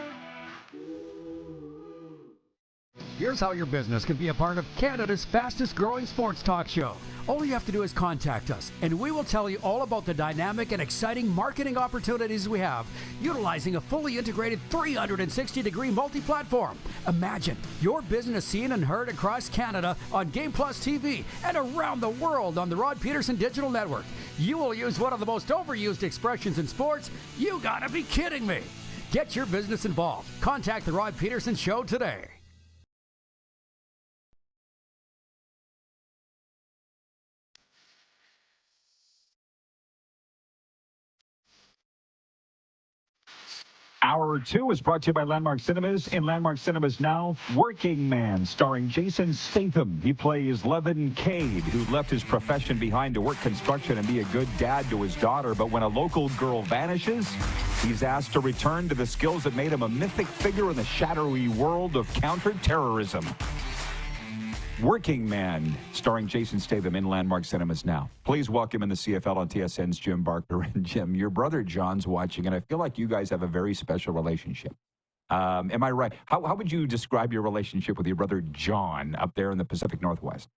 Here's how your business can be a part of Canada's fastest growing sports talk show. All you have to do is contact us, and we will tell you all about the dynamic and exciting marketing opportunities we have, utilizing a fully integrated 360-degree multi-platform. Imagine your business seen and heard across Canada on Game Plus TV and around the world on the Rod Pedersen Digital Network. You will use one of the most overused expressions in sports. You gotta be kidding me. Get your business involved. Contact the Rod Pedersen Show today. Hour 2 is brought to you by Landmark Cinemas. In Landmark Cinemas now, Working Man, starring Jason Statham. He plays Levin Cade, who left his profession behind to work construction and be a good dad to his daughter. But when a local girl vanishes, he's asked to return to the skills that made him a mythic figure in the shadowy world of counterterrorism. Working Man, starring Jason Statham in Landmark Cinemas now. Please welcome in the CFL on TSN's Jim Barker. And Jim, your brother John's watching, and I feel like you guys have a very special relationship. Am I right? How would you describe your relationship with your brother John up there in the Pacific Northwest?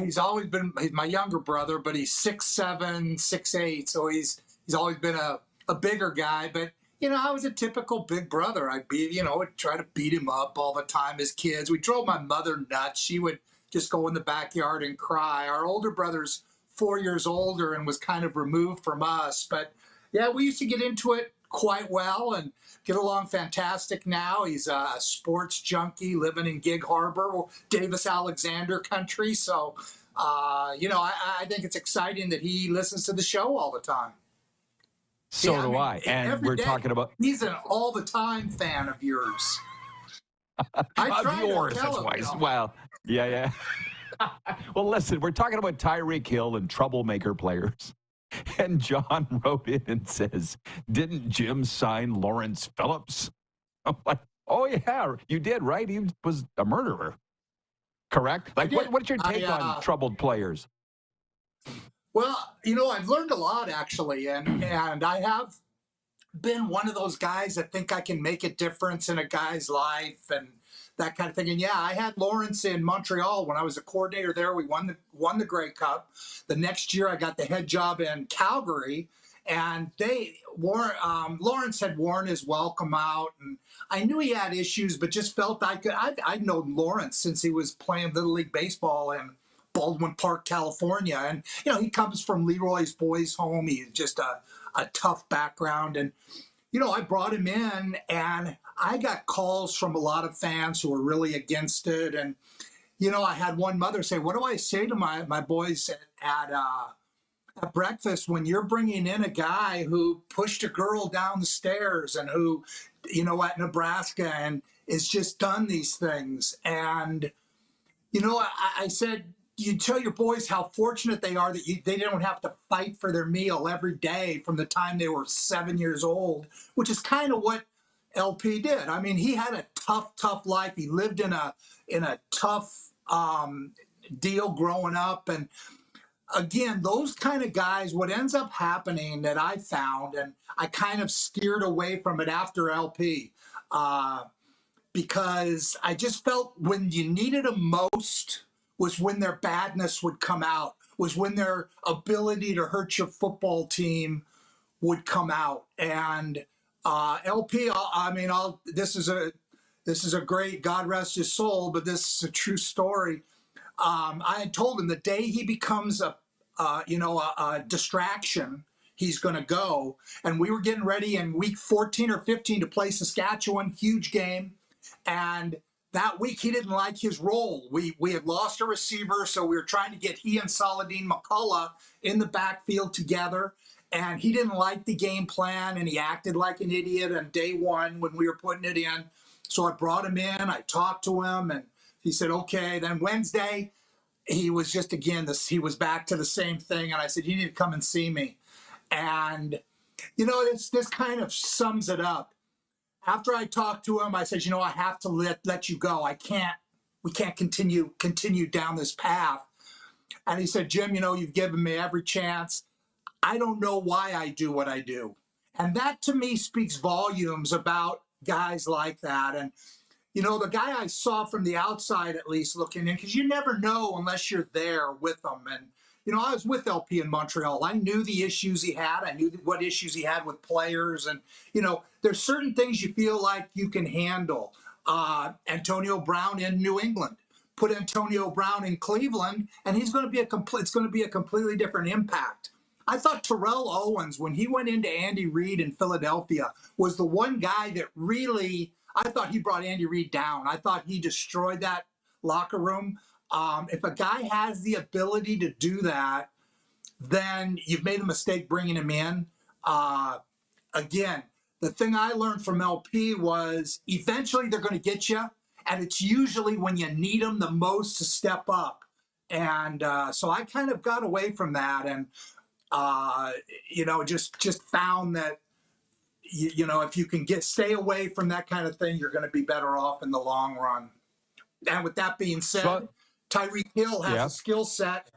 He's always been my younger brother, but he's 6'7", 6'8", so he's always been a bigger guy. But you know, I was a typical big brother. I'd try to beat him up all the time as kids. We drove my mother nuts. She would just go in the backyard and cry. Our older brother's 4 years older and was kind of removed from us. But yeah, we used to get into it quite well and get along fantastic now. He's a sports junkie living in Gig Harbor, Davis Alexander country. So, I think it's exciting that he listens to the show all the time. So do I. And we're talking about... He's an all-the-time fan of yours. Of yours, that's why. Well, yeah. Well, listen, we're talking about Tyreek Hill and troublemaker players. And John wrote in and says, didn't Jim sign Lawrence Phillips? I'm like, oh, yeah, you did, right? He was a murderer. Correct? Like, what's your take on troubled players? Well, I've learned a lot actually, and I have been one of those guys that think I can make a difference in a guy's life and that kind of thing. And yeah, I had Lawrence in Montreal when I was a coordinator there. We won the Grey Cup. The next year, I got the head job in Calgary, and Lawrence had worn his welcome out, and I knew he had issues, but just felt I'd known Lawrence since he was playing Little League Baseball in Baldwin Park, California, and he comes from Leroy's boys' home. He's just a tough background, and I brought him in, and I got calls from a lot of fans who were really against it. And, I had one mother say, what do I say to my boys at breakfast when you're bringing in a guy who pushed a girl down the stairs and who, at Nebraska and has just done these things? And, I said, you tell your boys how fortunate they are that they don't have to fight for their meal every day from the time they were 7 years old, which is kind of what LP did. I mean, he had a tough life. He lived in a tough deal growing up. And again, those kind of guys, what ends up happening that I found, and I kind of steered away from it after LP, because I just felt when you needed them most was when their badness would come out, was when their ability to hurt your football team would come out. And LP, this is a great, God rest his soul, but this is a true story. I had told him the day he becomes a distraction, he's going to go. And we were getting ready in week 14 or 15 to play Saskatchewan, huge game. And that week, he didn't like his role. We had lost a receiver, so we were trying to get he and Saladin McCullough in the backfield together. And he didn't like the game plan, and he acted like an idiot on day one when we were putting it in. So I brought him in. I talked to him, and he said, okay. Then Wednesday, he was just, again, he was back to the same thing. And I said, you need to come and see me. And, this kind of sums it up. After I talked to him, I said, I have to let you go. We can't continue down this path. And he said, Jim, you've given me every chance. I don't know why I do what I do. And that to me speaks volumes about guys like that. And, the guy I saw from the outside, at least looking in, because you never know unless you're there with them. And, I was with LP in Montreal. I knew the issues he had. I knew what issues he had with players. And, there's certain things you feel like you can handle. Antonio Brown in New England. Put Antonio Brown in Cleveland, and it's going to be a completely different impact. I thought Terrell Owens, when he went into Andy Reid in Philadelphia, was the one guy that really, I thought he brought Andy Reid down. I thought he destroyed that locker room. If a guy has the ability to do that, then you've made a mistake bringing him in. Again, the thing I learned from LP was eventually they're going to get you, and it's usually when you need them the most to step up. And so I kind of got away from that, and just found that if you can stay away from that kind of thing, you're going to be better off in the long run. And with that being said, Tyreek Hill has a skill set.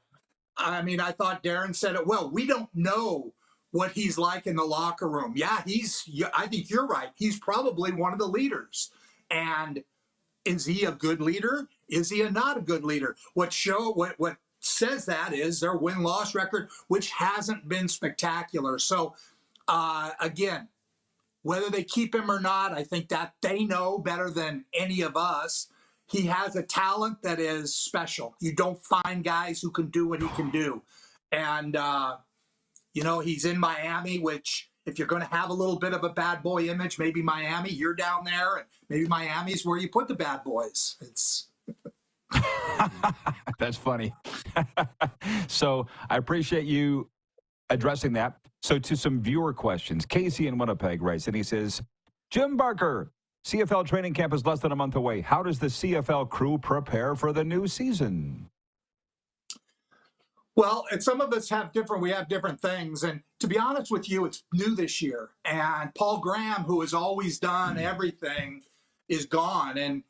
I mean, I thought Darren said it well. We don't know what he's like in the locker room. Yeah, I think you're right. He's probably one of the leaders. And is he a good leader? Is he not a good leader? What says that is their win-loss record, which hasn't been spectacular. So, again, whether they keep him or not, I think that they know better than any of us. He has a talent that is special. You don't find guys who can do what he can do. And, he's in Miami, which if you're going to have a little bit of a bad boy image, maybe Miami, you're down there, and maybe Miami's where you put the bad boys. That's funny. So I appreciate you addressing that. So to some viewer questions, Casey in Winnipeg writes, and he says, Jim Barker, CFL training camp is less than a month away. How does the CFL crew prepare for the new season? Well, and some of us we have different things. And to be honest with you, it's new this year. And Paul Graham, who has always done everything, is gone. And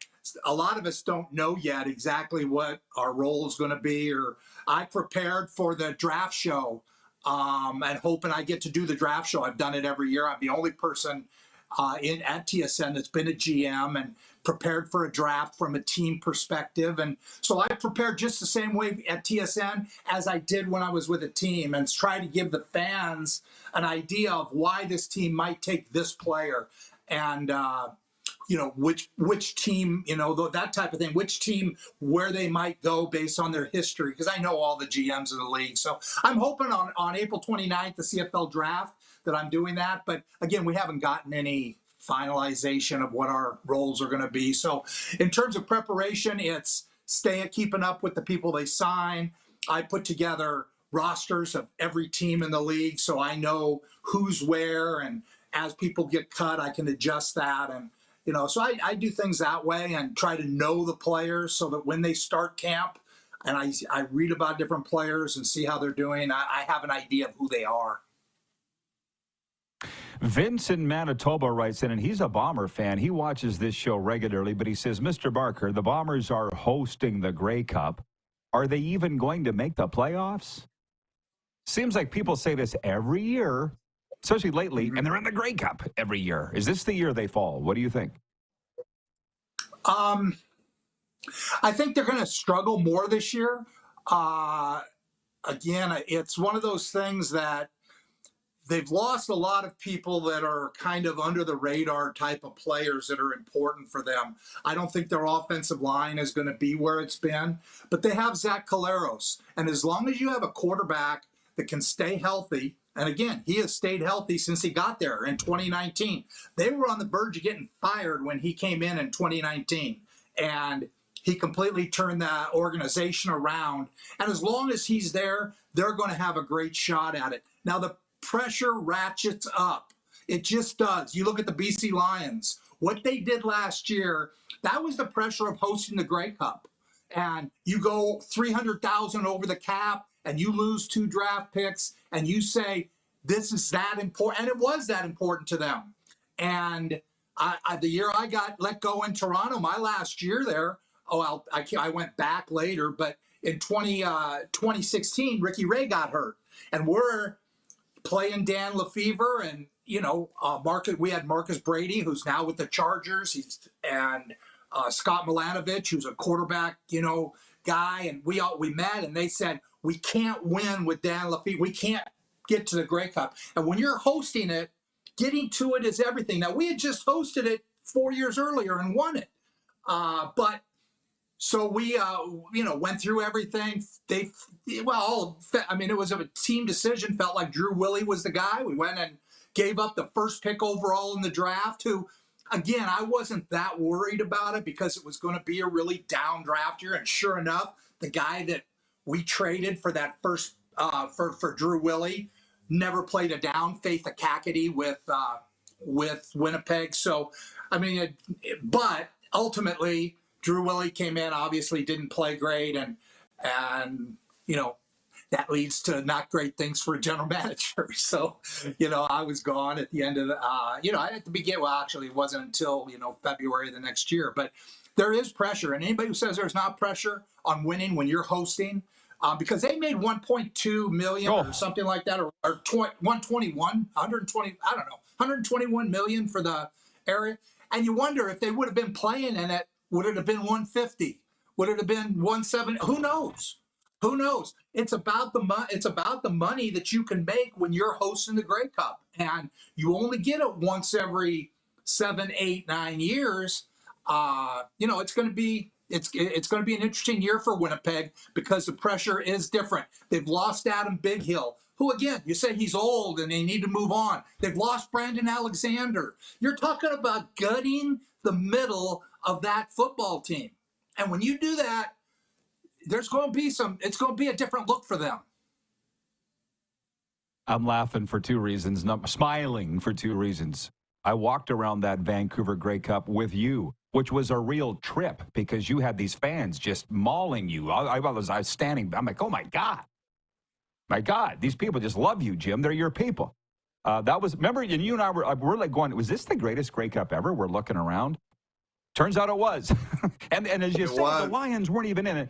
a lot of us don't know yet exactly what our role is going to be. Or I prepared for the draft show and hoping I get to do the draft show. I've done it every year. I'm the only person at TSN that's been a GM and prepared for a draft from a team perspective. And so I prepared just the same way at TSN as I did when I was with a team, and try to give the fans an idea of why this team might take this player, and which team, that type of thing, which team, where they might go based on their history, because I know all the GMs in the league. So I'm hoping on April 29th, the CFL draft, that I'm doing that. But again, we haven't gotten any finalization of what our roles are going to be. So in terms of preparation, it's keeping up with the people they sign. I put together rosters of every team in the league, so I know who's where, and as people get cut, I can adjust that. And so I do things that way and try to know the players so that when they start camp and I read about different players and see how they're doing, I have an idea of who they are. Vince in Manitoba writes in, and he's a Bomber fan. He watches this show regularly, but he says, Mr. Barker, the Bombers are hosting the Grey Cup. Are they even going to make the playoffs? Seems like people say this every year, especially lately, and they're in the Grey Cup every year. Is this the year they fall? What do you think? I think they're going to struggle more this year. Again, it's one of those things that they've lost a lot of people that are kind of under the radar type of players that are important for them. I don't think their offensive line is going to be where it's been, but they have Zach Collaros. And as long as you have a quarterback that can stay healthy, and again, he has stayed healthy since he got there in 2019. They were on the verge of getting fired when he came in 2019. And he completely turned that organization around. And as long as he's there, they're going to have a great shot at it. Now, the pressure ratchets up. It just does. You look at the BC Lions, what they did last year, that was the pressure of hosting the Grey Cup. And you go 300,000 over the cap and you lose 2 draft picks and you say, this is that important. And it was that important to them. And the year I got let go in Toronto, my last year there, I went back later, but in 2016, Ricky Ray got hurt. And we're playing Dan Lefevre and, we had Marcus Brady, who's now with the Chargers, and Scott Milanovich, who's a quarterback, guy. And we met and they said, we can't win with Dan Lefevre. We can't get to the Grey Cup. And when you're hosting it, getting to it is everything. Now, we had just hosted it 4 years earlier and won it. So we, went through everything. It was a team decision. Felt like Drew Willie was the guy. We went and gave up the first pick overall in the draft, who, again, I wasn't that worried about it because it was going to be a really down draft year. And sure enough, the guy that we traded for that first, for Drew Willie, never played a down. Faith Akakity with Winnipeg. So, but ultimately, Drew Willie came in, obviously didn't play great, and that leads to not great things for a general manager. So, I was gone at the end of at the beginning. Well, actually, it wasn't until February the next year. But there is pressure, and anybody who says there's not pressure on winning when you're hosting, because they made 1.2 million or something like that, or 121 million for the area, and you wonder if they would have been playing in it. Would it have been 150? Would it have been 170? Who knows? Who knows? It's about the money that you can make when you're hosting the Grey Cup, and you only get it once every 7, 8, 9 years. It's going to be an interesting year for Winnipeg because the pressure is different. They've lost Adam Bighill, who, again, you say he's old and they need to move on. They've lost Brandon Alexander. You're talking about gutting the middle of that football team. And when you do that, it's going to be a different look for them. I'm laughing for 2 reasons, smiling for 2 reasons. I walked around that Vancouver Grey Cup with you, which was a real trip because you had these fans just mauling you. I was standing, I'm like, oh my God, these people just love you, Jim. They're your people. Remember, and you and I we're like going, was this the greatest Grey Cup ever? We're looking around. Turns out it was. and as you say, the Lions weren't even in it.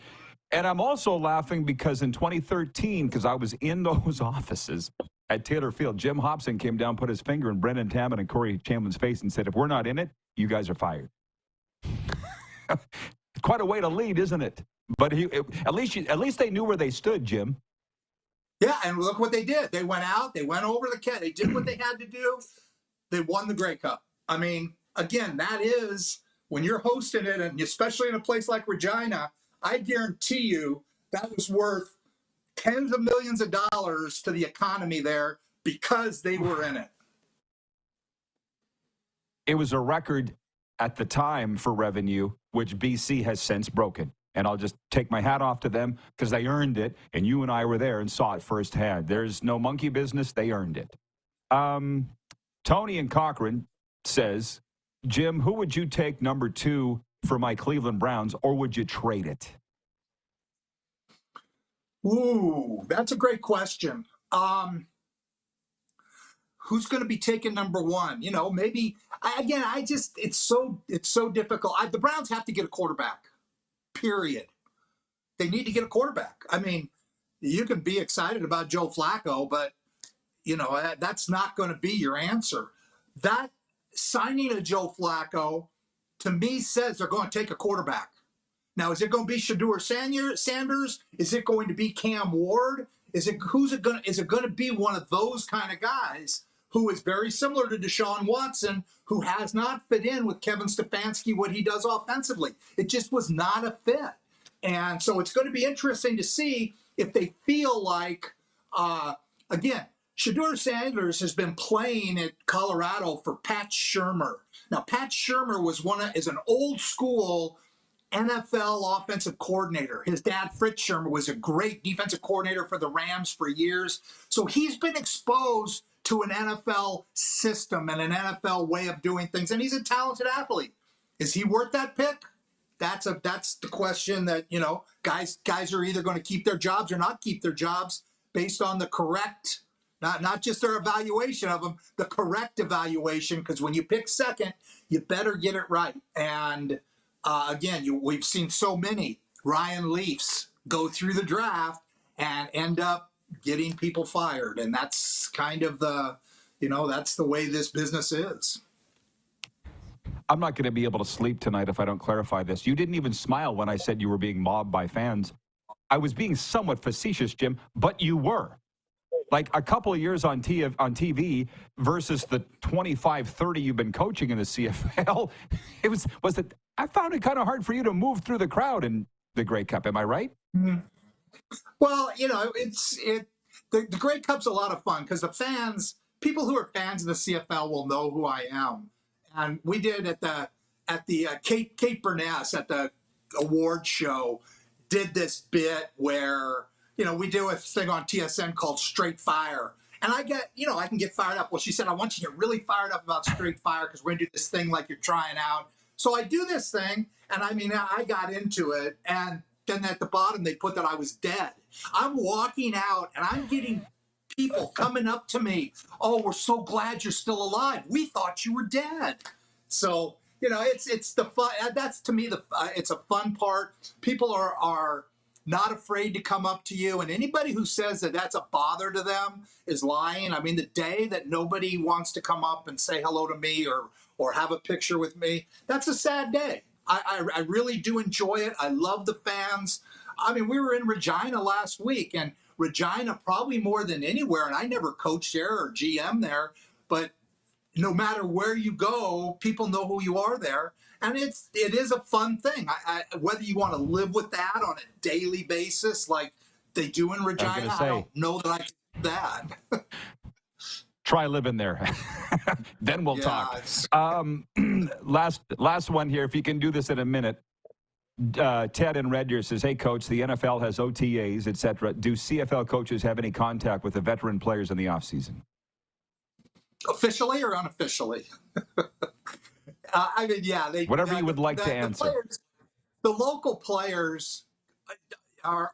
And I'm also laughing because in 2013, because I was in those offices at Taylor Field, Jim Hobson came down, put his finger in Brendan Taman and Corey Chamblin's face and said, if we're not in it, you guys are fired. Quite a way to lead, isn't it? But at least they knew where they stood, Jim. Yeah, and look what they did. They went out, they went over the cat, they did what they had to do. They won the Grey Cup. I mean, again, that is, when you're hosting it, and especially in a place like Regina, I guarantee you that was worth tens of millions of dollars to the economy there because they were in it. It was a record at the time for revenue, which BC has since broken. And I'll just take my hat off to them because they earned it, and you and I were there and saw it firsthand. There's no monkey business. They earned it. Tony in Cochrane says, Jim, who would you take number 2 for my Cleveland Browns, or would you trade it? Ooh, that's a great question. Who's going to be taking number 1? You know, maybe it's so difficult. The Browns have to get a quarterback. Period. They need to get a quarterback. I mean, you can be excited about Joe Flacco, but you know that's not going to be your answer. That signing of Joe Flacco, to me, says they're going to take a quarterback. Now, is it going to be Shedeur Sanders? Is it going to be Cam Ward? Is it going to be one of those kind of guys who is very similar to Deshaun Watson, who has not fit in with Kevin Stefanski, what he does offensively? It just was not a fit. And so it's going to be interesting to see if they feel like, again, Shedeur Sanders has been playing at Colorado for Pat Shurmur. Now, Pat Shurmur is an old school NFL offensive coordinator. His dad, Fritz Shurmur, was a great defensive coordinator for the Rams for years. So he's been exposed to an NFL system and an NFL way of doing things, and he's a talented athlete. Is he worth that pick? That's the question that, you know, guys are either going to keep their jobs or not keep their jobs based on the correct, not just their evaluation of them, the correct evaluation, because when you pick second, you better get it right. And again, we've seen so many Ryan Leafs go through the draft and end up getting people fired. And that's kind of that's the way this business is. I'm not going to be able to sleep tonight if I don't clarify this. You didn't even smile when I said you were being mobbed by fans. I was being somewhat facetious, Jim, but you were. Like a couple of years on TV versus the 25, 30 you've been coaching in the CFL. I found it kind of hard for you to move through the crowd in the Grey Cup. Am I right? Mm-hmm. Well, you know, the Grey Cup's a lot of fun because people who are fans of the CFL will know who I am. And we did at the Kate Burness at the award show did this bit where, you know, we do a thing on TSN called Straight Fire. And I can get fired up. Well, she said, I want you to get really fired up about Straight Fire because we're going to do this thing like you're trying out. So I do this thing, and I mean, I got into it, and then at the bottom they put that I was dead. I'm walking out, and I'm getting people coming up to me. Oh, we're so glad you're still alive. We thought you were dead. So, you know, it's the fun. That's to me it's a fun part. People are not afraid to come up to you, and anybody who says that that's a bother to them is lying. I mean, the day that nobody wants to come up and say hello to me or have a picture with me, that's a sad day. I really do enjoy it. I love the fans. I mean, we were in Regina last week, and Regina probably more than anywhere, and I never coached there or GM there, but no matter where you go, people know who you are there. And it is a fun thing. Whether you want to live with that on a daily basis like they do in Regina, I don't know that I can do that. Try living there. Then we'll talk. Last one here, if you can do this in a minute. Ted in Red Deer says, hey, Coach, the NFL has OTAs, etc. Do CFL coaches have any contact with the veteran players in the offseason? Officially or unofficially? I mean, yeah. Whatever you would like to answer. The local players, our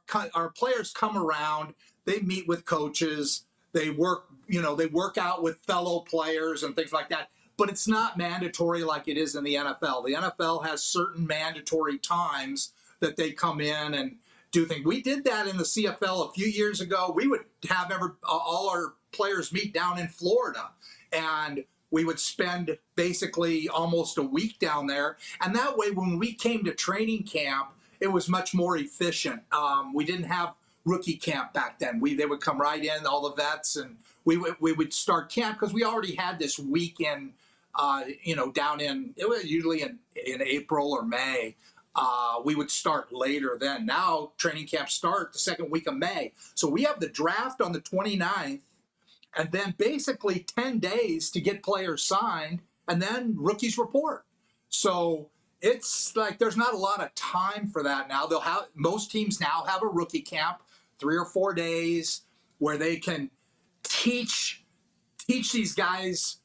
players come around. They meet with coaches. They work out with fellow players and things like that. but it's not mandatory like it is in the NFL. The NFL has certain mandatory times that they come in and do things. We did that in the CFL a few years ago. We would have all our players meet down in Florida, and we would spend basically almost a week down there. And that way, when we came to training camp, it was much more efficient. We didn't have rookie camp back then. They would come right in, all the vets, and we would start camp because we already had this weekend, down in, it was usually in April or May. We would start later then. Now training camp start the second week of May. So we have the draft on the 29th, and then basically 10 days to get players signed, and then rookies report. So it's like there's not a lot of time for that now. Most teams now have a rookie camp, 3 or 4 days, where they can teach these guys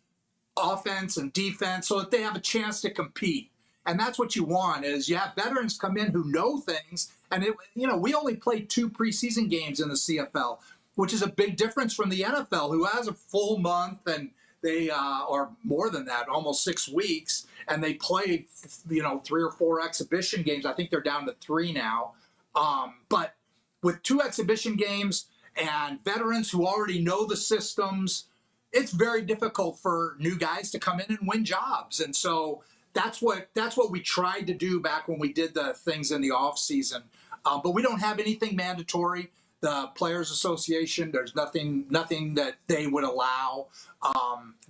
offense and defense so that they have a chance to compete. And that's what you want, is you have veterans come in who know things. And, we only played 2 preseason games in the CFL, which is a big difference from the NFL, who has a full month, and they or more than that, almost 6 weeks, and they play 3 or 4 exhibition games. I think they're down to 3 now. But with 2 exhibition games and veterans who already know the systems, it's very difficult for new guys to come in and win jobs. And so that's what we tried to do back when we did the things in the off season. But we don't have anything mandatory. The Players Association, there's nothing that they would allow.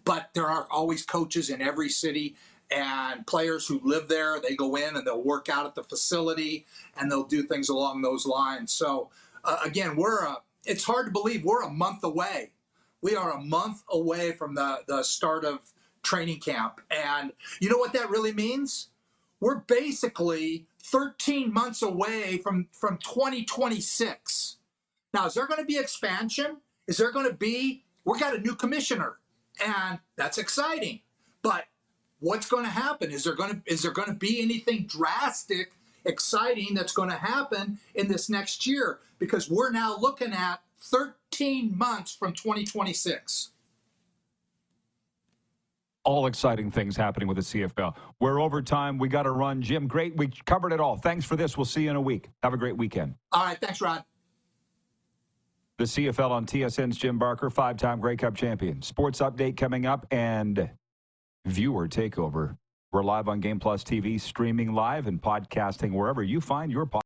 But there are always coaches in every city, and players who live there, they go in and they'll work out at the facility, and they'll do things along those lines. So again, it's hard to believe we're a month away. We are a month away from the start of training camp. And you know what that really means? We're basically 13 months away from 2026. Now, is there going to be expansion? Is there going to be, we got a new commissioner, and that's exciting. But what's going to happen? Is there going to be anything drastic, exciting that's going to happen in this next year? Because we're now looking at 13 months from 2026. All exciting things happening with the CFL. We're over time. We got to run. Jim, great. We covered it all. Thanks for this. We'll see you in a week. Have a great weekend. All right. Thanks, Rod. The CFL on TSN's Jim Barker, 5-time Grey Cup champion. Sports update coming up, and viewer takeover. We're live on Game Plus TV, streaming live and podcasting wherever you find your podcast.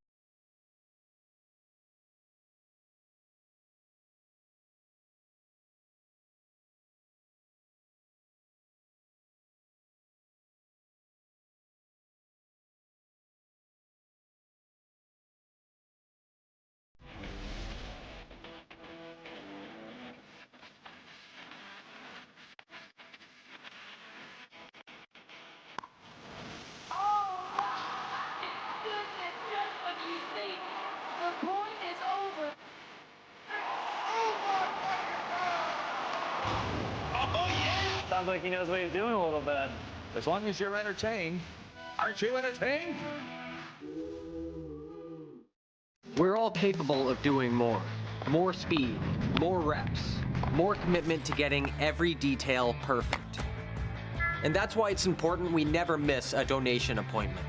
Sounds like he knows what he's doing a little bit. As long as you're entertained. Aren't you entertained? We're all capable of doing more. More speed, more reps, more commitment to getting every detail perfect. And that's why it's important we never miss a donation appointment.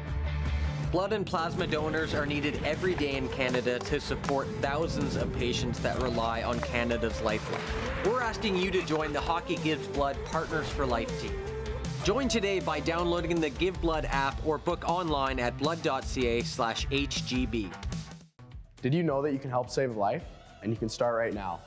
Blood and plasma donors are needed every day in Canada to support thousands of patients that rely on Canada's lifeline. We're asking you to join the Hockey Gives Blood Partners for Life team. Join today by downloading the Give Blood app or book online at blood.ca/HGB. Did you know that you can help save a life? And you can start right now.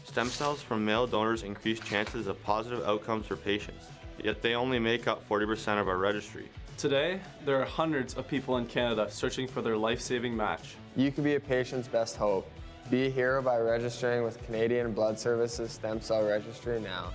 Stem cells from male donors increase chances of positive outcomes for patients, yet they only make up 40% of our registry. Today, there are hundreds of people in Canada searching for their life-saving match. You can be a patient's best hope. Be a hero by registering with Canadian Blood Services Stem Cell Registry now.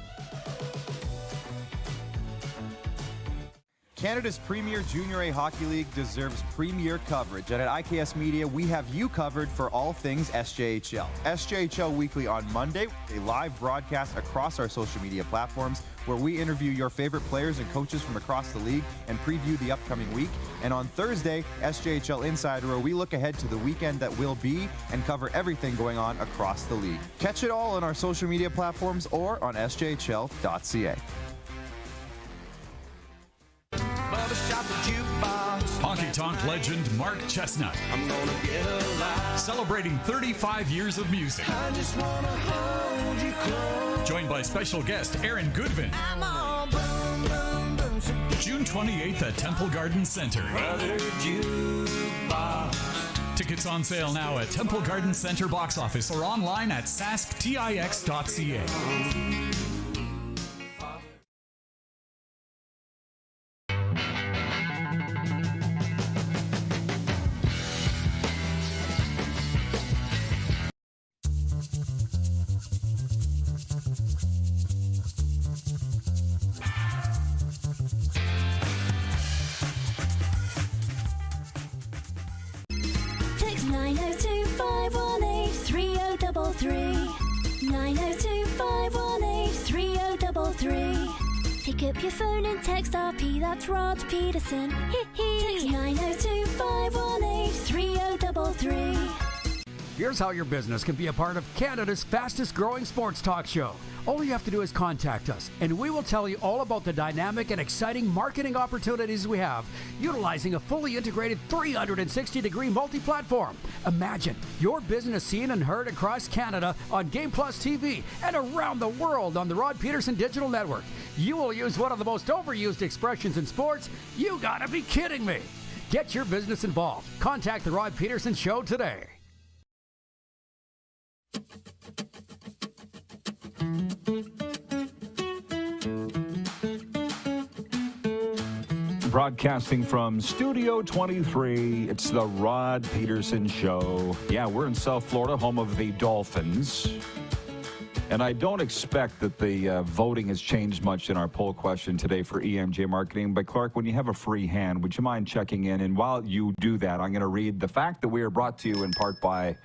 Canada's premier Junior A Hockey League deserves premier coverage, and at IKS Media, we have you covered for all things SJHL. SJHL Weekly on Monday, a live broadcast across our social media platforms where we interview your favorite players and coaches from across the league and preview the upcoming week. And on Thursday, SJHL Insider, where we look ahead to the weekend that will be and cover everything going on across the league. Catch it all on our social media platforms or on sjhl.ca. honky-tonk legend Mark Chestnut. I'm gonna get alive. Celebrating 35 years of music. I just wanna hold you close. Joined by special guest Aaron Goodvin. I'm all boom, boom, boom. So June 28th at Temple Garden Center. brother jukebox. Tickets on sale now at Temple Garden Center box office or online at sasktix.ca. Text 902-518-3033. 902-518-3033. Pick up your phone and text RP, that's Rod Pedersen. Text 902-518-3033. Here's how your business can be a part of Canada's fastest growing sports talk show. All you have to do is contact us, and we will tell you all about the dynamic and exciting marketing opportunities we have, utilizing a fully integrated 360-degree multi-platform. Imagine your business seen and heard across Canada on Game Plus TV and around the world on the Rod Pedersen Digital Network. You will use one of the most overused expressions in sports. You gotta be kidding me. Get your business involved. Contact the Rod Pedersen Show today. Broadcasting from Studio 23, it's the Rod Pedersen Show. Yeah, we're in South Florida, home of the Dolphins. And I don't expect that the voting has changed much in our poll question today for EMJ Marketing. But Clark, when you have a free hand, would you mind checking in? And while you do that, I'm going to read the fact that we are brought to you in part by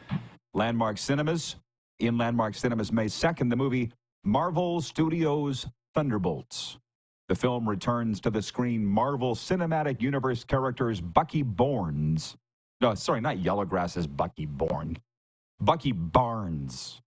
Landmark Cinemas. In Landmark Cinemas, May 2nd, the movie Marvel Studios' Thunderbolts. The film returns to the screen Marvel Cinematic Universe characters Bucky Barnes. No, sorry, not Yellowgrass's Bucky Bourne. Bucky Barnes.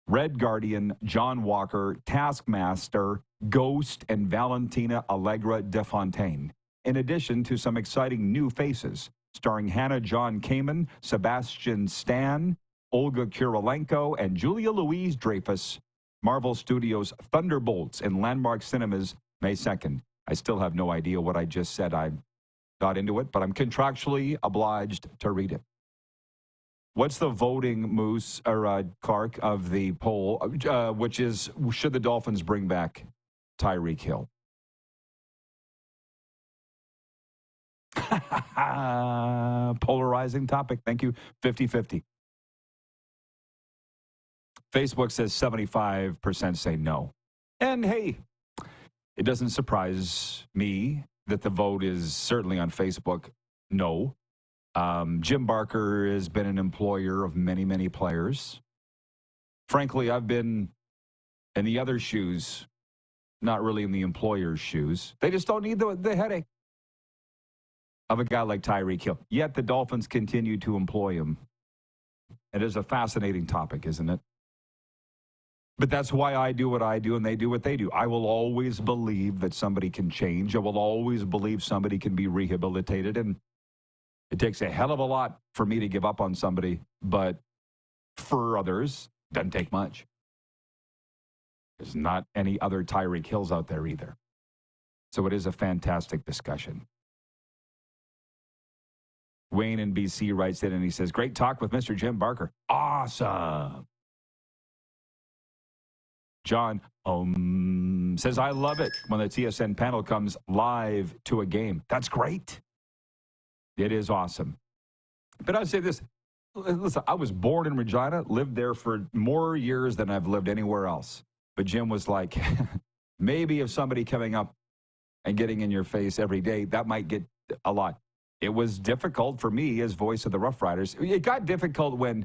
Red Guardian, John Walker, Taskmaster, Ghost, and Valentina Allegra de Fontaine. In addition to some exciting new faces, starring Hannah John Kamen, Sebastian Stan, Olga Kurylenko, and Julia Louise-Dreyfus. Marvel Studios' Thunderbolts in Landmark Cinemas, May 2nd. I still have no idea what I just said. I got into it, but I'm contractually obliged to read it. What's the voting, Moose, or Clark, of the poll, which is, should the Dolphins bring back Tyreek Hill? Polarizing topic. Thank you. 50-50. Facebook says 75% say no. And hey, it doesn't surprise me that the vote is certainly on Facebook no. Jim Barker has been an employer of many, many players. Frankly, I've been in the other shoes, not really in the employer's shoes. They just don't need the headache of a guy like Tyreek Hill. Yet the Dolphins continue to employ him. It is a fascinating topic, isn't it? But that's why I do what I do and they do what they do. I will always believe that somebody can change. I will always believe somebody can be rehabilitated. And it takes a hell of a lot for me to give up on somebody, but for others, it doesn't take much. There's not any other Tyreek Hills out there either. So it is a fantastic discussion. Wayne in BC writes in and he says, great talk with Mr. Jim Barker. Awesome. John says, I love it when the TSN panel comes live to a game. That's great. It is awesome. But I'll say this. Listen, I was born in Regina, lived there for more years than I've lived anywhere else. But Jim was like, maybe if somebody coming up and getting in your face every day, that might get a lot. It was difficult for me as voice of the Rough Riders. It got difficult when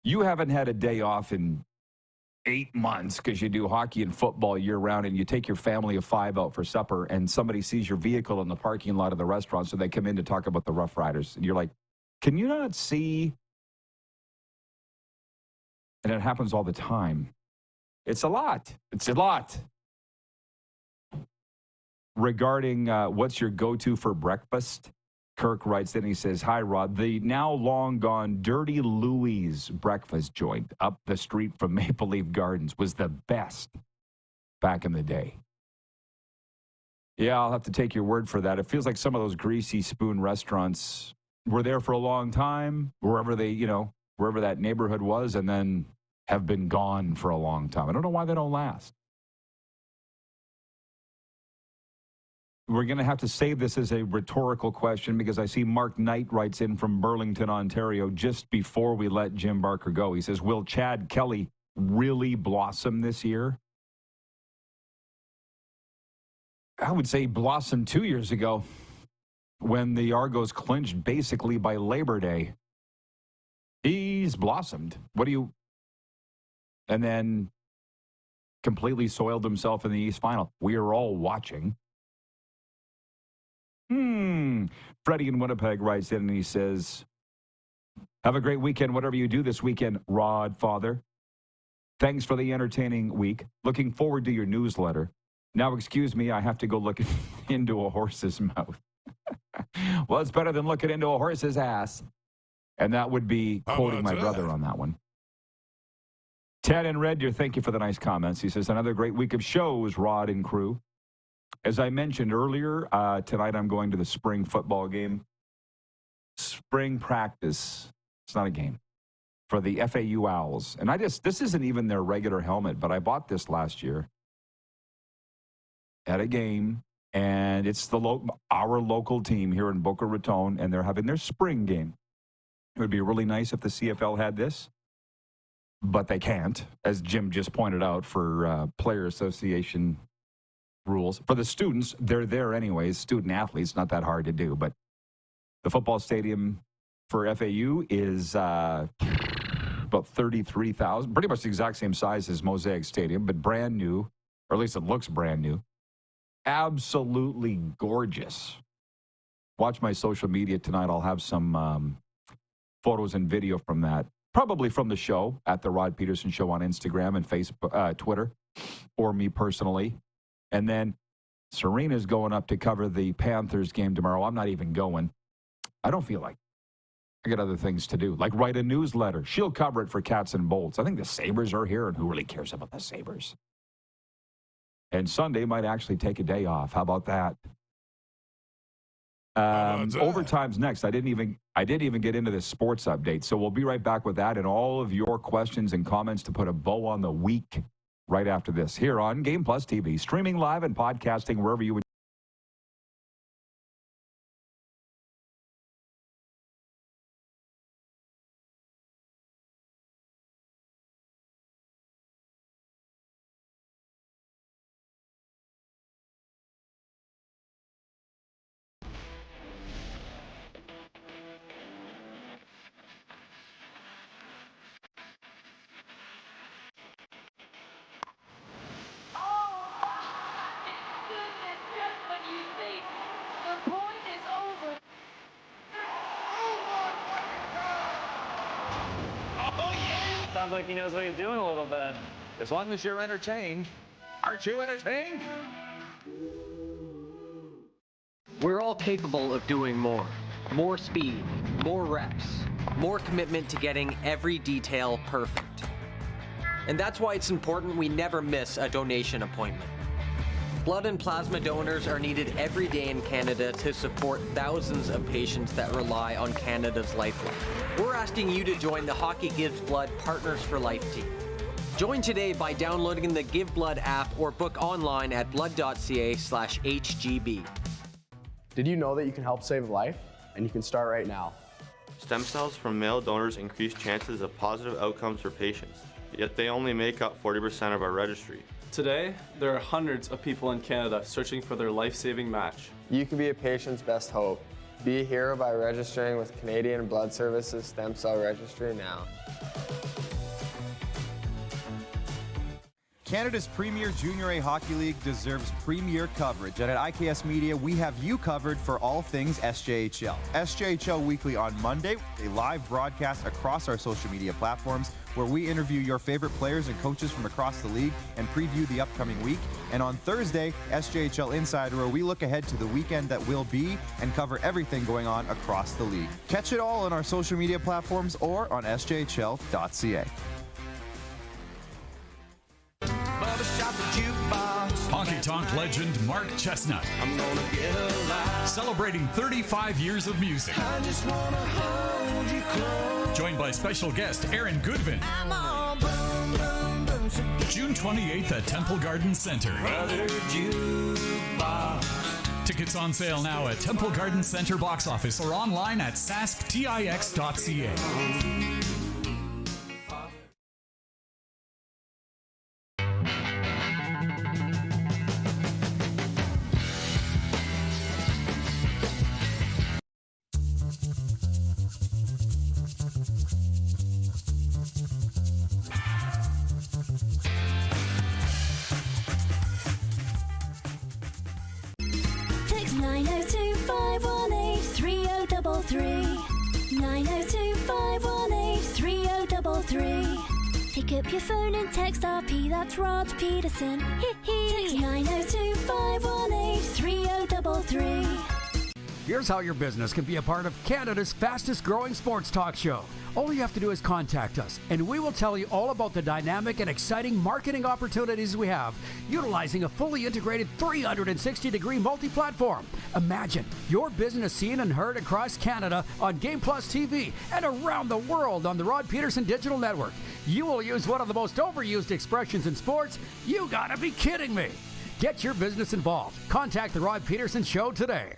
you haven't had a day off in 8 months because you do hockey and football year round and you take your family of 5 out for supper and somebody sees your vehicle in the parking lot of the restaurant, so they come in to talk about the Rough Riders. And you're like, can you not see? And it happens all the time. It's a lot. It's a lot. Regarding what's your go-to for breakfast, Kirk writes in, he says, "Hi, Rod. The now long gone Dirty Louie's breakfast joint up the street from Maple Leaf Gardens was the best back in the day." Yeah, I'll have to take your word for that. It feels like some of those greasy spoon restaurants were there for a long time, wherever that neighborhood was, and then have been gone for a long time. I don't know why they don't last. We're going to have to save this as a rhetorical question because I see Mark Knight writes in from Burlington, Ontario, just before we let Jim Barker go. He says, "Will Chad Kelly really blossom this year?" I would say blossom 2 years ago when the Argos clinched basically by Labor Day. He's blossomed. And then completely soiled himself in the East Final. We are all watching. Freddie in Winnipeg writes in and he says, "Have a great weekend, whatever you do this weekend, Rod Father. Thanks for the entertaining week. Looking forward to your newsletter. Now, excuse me, I have to go look into a horse's mouth." Well, it's better than looking into a horse's ass. And that would be quoting my brother on that one. Ted in Red Deer, thank you for the nice comments. He says, "Another great week of shows, Rod and crew. As I mentioned earlier, tonight I'm going to the spring football game. Spring practice. It's not a game. For the FAU Owls. And this isn't even their regular helmet, but I bought this last year at a game, and it's our local team here in Boca Raton, and they're having their spring game. It would be really nice if the CFL had this, but they can't, as Jim just pointed out, for player association rules. For the students, they're there anyways, student athletes, not that hard to do, but the football stadium for FAU is about 33,000, pretty much the exact same size as Mosaic Stadium, but brand new, or at least it looks brand new. Absolutely gorgeous. Watch my social media tonight. I'll have some photos and video from that, probably from the show at the Rod Pedersen Show on Instagram and Facebook, Twitter, or me personally. And then Serena's going up to cover the Panthers game tomorrow. I'm not even going. I don't feel like I got other things to do, like write a newsletter. She'll cover it for Cats and Bolts. I think the Sabres are here, and who really cares about the Sabres? And Sunday might actually take a day off. How about that? Overtime's next. I didn't even get into this sports update, so we'll be right back with that and all of your questions and comments to put a bow on the week right after this here on Game Plus TV, streaming live and podcasting wherever you would. Sounds like he knows what he's doing a little bit. As long as you're entertained. Aren't you entertained? We're all capable of doing more. More speed, more reps, more commitment to getting every detail perfect. And that's why it's important we never miss a donation appointment. Blood and plasma donors are needed every day in Canada to support thousands of patients that rely on Canada's lifeline. We're asking you to join the Hockey Gives Blood Partners for Life team. Join today by downloading the Give Blood app or book online at blood.ca/HGB. Did you know that you can help save a life? And you can start right now. Stem cells from male donors increase chances of positive outcomes for patients, yet they only make up 40% of our registry. Today, there are hundreds of people in Canada searching for their life-saving match. You can be a patient's best hope. Be a hero by registering with Canadian Blood Services Stem Cell Registry now. Canada's premier Junior A Hockey League deserves premier coverage, and at IKS Media, we have you covered for all things SJHL. SJHL Weekly on Monday, a live broadcast across our social media platforms where we interview your favorite players and coaches from across the league and preview the upcoming week. And on Thursday, SJHL Insider, where we look ahead to the weekend that will be and cover everything going on across the league. Catch it all on our social media platforms or on sjhl.ca. Honky Tonk legend Mark Chestnut. Celebrating 35 years of music. Joined by special guest Aaron Goodvin. June 28th at Temple Garden Center. Tickets on sale now at Temple Garden Center box office or online at sasktix.ca. Text 902-518-3033. 902-518-3033. Pick up your phone and text RP, that's Rod Pedersen. Text 902-518-3033. Here's how your business can be a part of Canada's fastest growing sports talk show. All you have to do is contact us, and we will tell you all about the dynamic and exciting marketing opportunities we have, utilizing a fully integrated 360-degree multi-platform. Imagine your business seen and heard across Canada on Game Plus TV and around the world on the Rod Pedersen Digital Network. You will use one of the most overused expressions in sports. You gotta be kidding me. Get your business involved. Contact the Rod Pedersen Show today.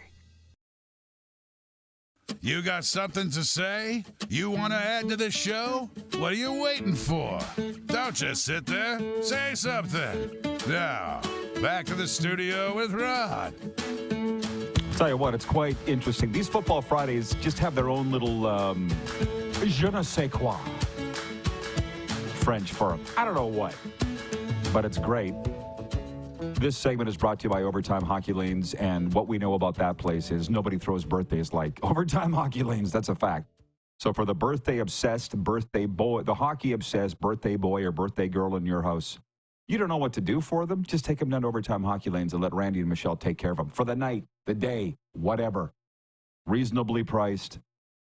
You got something to say? You want to add to the show? What are you waiting for? Don't just sit there. Say something. Now, back to the studio with Rod. Tell you what, it's quite interesting. These Football Fridays just have their own little je ne sais quoi. French for I don't know what, but it's great. This segment is brought to you by Overtime Hockey Lanes, and what we know about that place is nobody throws birthdays like Overtime Hockey Lanes. That's a fact. So for the birthday-obsessed birthday boy, the hockey-obsessed birthday boy or birthday girl in your house, you don't know what to do for them? Just take them down to Overtime Hockey Lanes and let Randy and Michelle take care of them for the night, the day, whatever. Reasonably priced.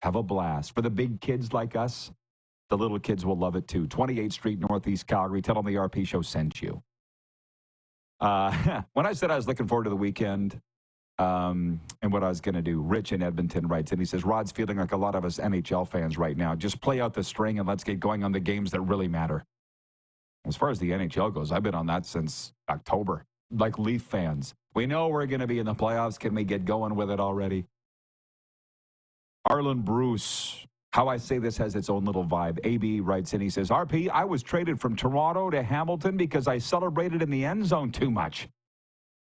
Have a blast. For the big kids like us, the little kids will love it too. 28th Street, Northeast Calgary. Tell them the RP Show sent you. When I said I was looking forward to the weekend and what I was going to do, Rich in Edmonton writes, and he says, Rod's feeling like a lot of us NHL fans right now. Just play out the string and let's get going on the games that really matter. As far as the NHL goes, I've been on that since October, like Leaf fans. We know we're going to be in the playoffs. Can we get going with it already? Arlen Bruce, how I say this has its own little vibe. AB writes in, he says, RP, I was traded from Toronto to Hamilton because I celebrated in the end zone too much.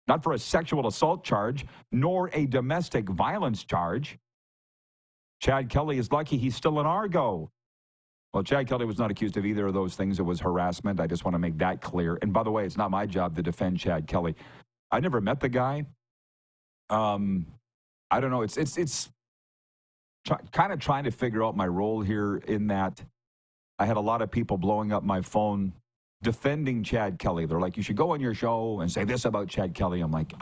Not for a sexual assault charge, nor a domestic violence charge. Chad Kelly is lucky he's still in Argo. Well, Chad Kelly was not accused of either of those things. It was harassment. I just want to make that clear. And by the way, it's not my job to defend Chad Kelly. I never met the guy. I don't know. It's kind of trying to figure out my role here in that I had a lot of people blowing up my phone defending Chad Kelly. They're like, you should go on your show and say this about Chad Kelly. I'm like,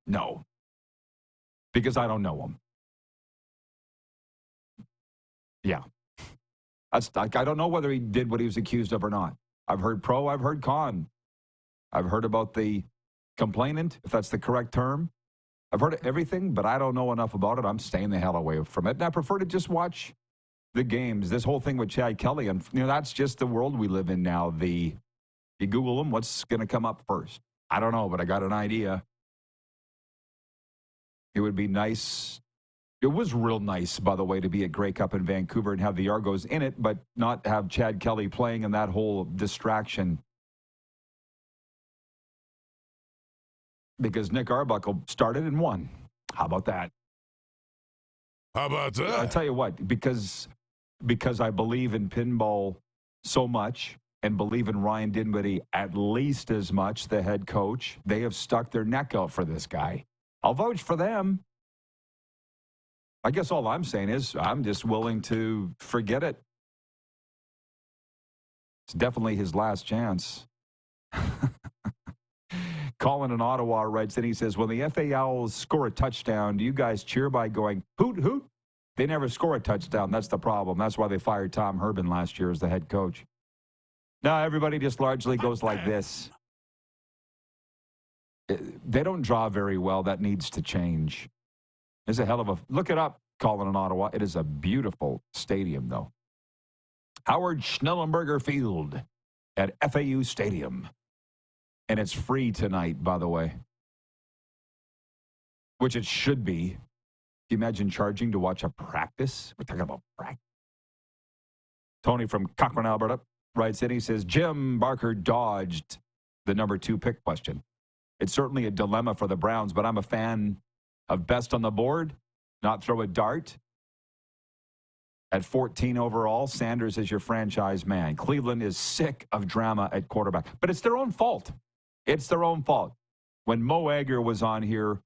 no, because I don't know him. Yeah. That's like, I don't know whether he did what he was accused of or not. I've heard pro, I've heard con. I've heard about the complainant, if that's the correct term. I've heard everything, but I don't know enough about it. I'm staying the hell away from it. And I prefer to just watch the games. This whole thing with Chad Kelly, and that's just the world we live in now. You Google him, what's going to come up first? I don't know, but I got an idea. It would be nice. It was real nice, by the way, to be at Grey Cup in Vancouver and have the Argos in it, but not have Chad Kelly playing and that whole distraction. Because Nick Arbuckle started and won. How about that? How about that? I'll tell you what, because I believe in pinball so much, and believe in Ryan Dinwiddie at least as much, the head coach. They have stuck their neck out for this guy. I'll vouch for them. I guess all I'm saying is I'm just willing to forget it. It's definitely his last chance. Colin in Ottawa writes in, he says, when the FA Owls score a touchdown, do you guys cheer by going, hoot, hoot? They never score a touchdown. That's the problem. That's why they fired Tom Herman last year as the head coach. No, everybody just largely goes like this. They don't draw very well. That needs to change. It's a hell of a... Look it up, Colin in Ottawa. It is a beautiful stadium, though. Howard Schnellenberger Field at FAU Stadium. And it's free tonight, by the way. Which it should be. Can you imagine charging to watch a practice? We're talking about practice. Tony from Cochrane, Alberta, writes in. He says, Jim Barker dodged the number 2 pick question. It's certainly a dilemma for the Browns, but I'm a fan of best on the board, not throw a dart. At 14 overall, Sanders is your franchise man. Cleveland is sick of drama at quarterback, but it's their own fault. It's their own fault. When Mo Egger was on here a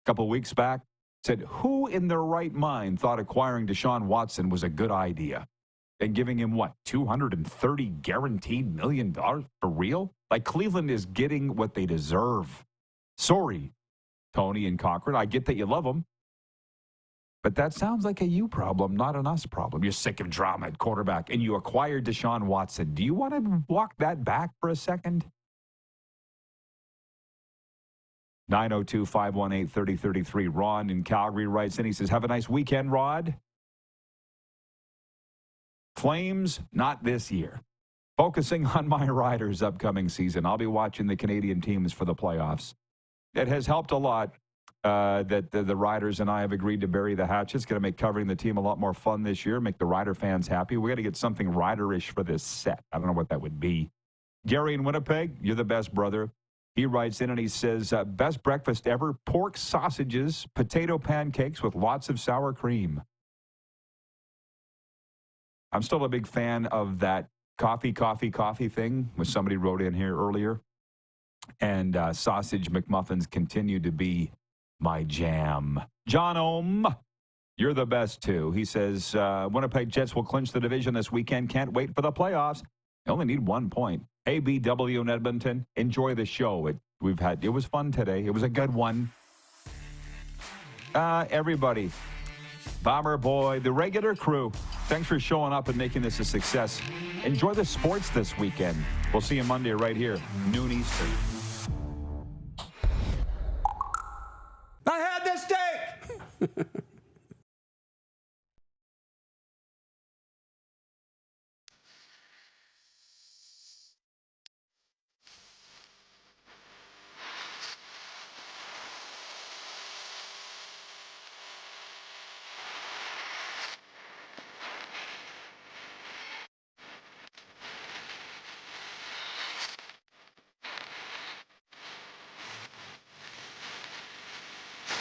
couple of weeks back, said, who in their right mind thought acquiring Deshaun Watson was a good idea? And giving him, what, $230 guaranteed million for real? Like, Cleveland is getting what they deserve. Sorry, Tony and Cochrane. I get that you love them. But that sounds like a you problem, not an us problem. You're sick of drama at quarterback, and you acquired Deshaun Watson. Do you want to walk that back for a second? 902-518-3033. Ron in Calgary writes in. He says, have a nice weekend, Rod. Flames, not this year. Focusing on my Riders upcoming season. I'll be watching the Canadian teams for the playoffs. It has helped a lot that the Riders and I have agreed to bury the hatchet. It's going to make covering the team a lot more fun this year, make the Rider fans happy. We got to get something Rider-ish for this set. I don't know what that would be. Gary in Winnipeg, you're the best, brother. He writes in and he says, best breakfast ever, pork sausages, potato pancakes with lots of sour cream. I'm still a big fan of that coffee thing, which somebody wrote in here earlier. And sausage McMuffins continue to be my jam. John Ohm, you're the best, too. He says, Winnipeg Jets will clinch the division this weekend. Can't wait for the playoffs. They only need 1 point. ABW in Edmonton, enjoy the show. It was fun today. It was a good one. Everybody, Bomber Boy, the regular crew, thanks for showing up and making this a success. Enjoy the sports this weekend. We'll see you Monday right here, noon Eastern. I had this steak!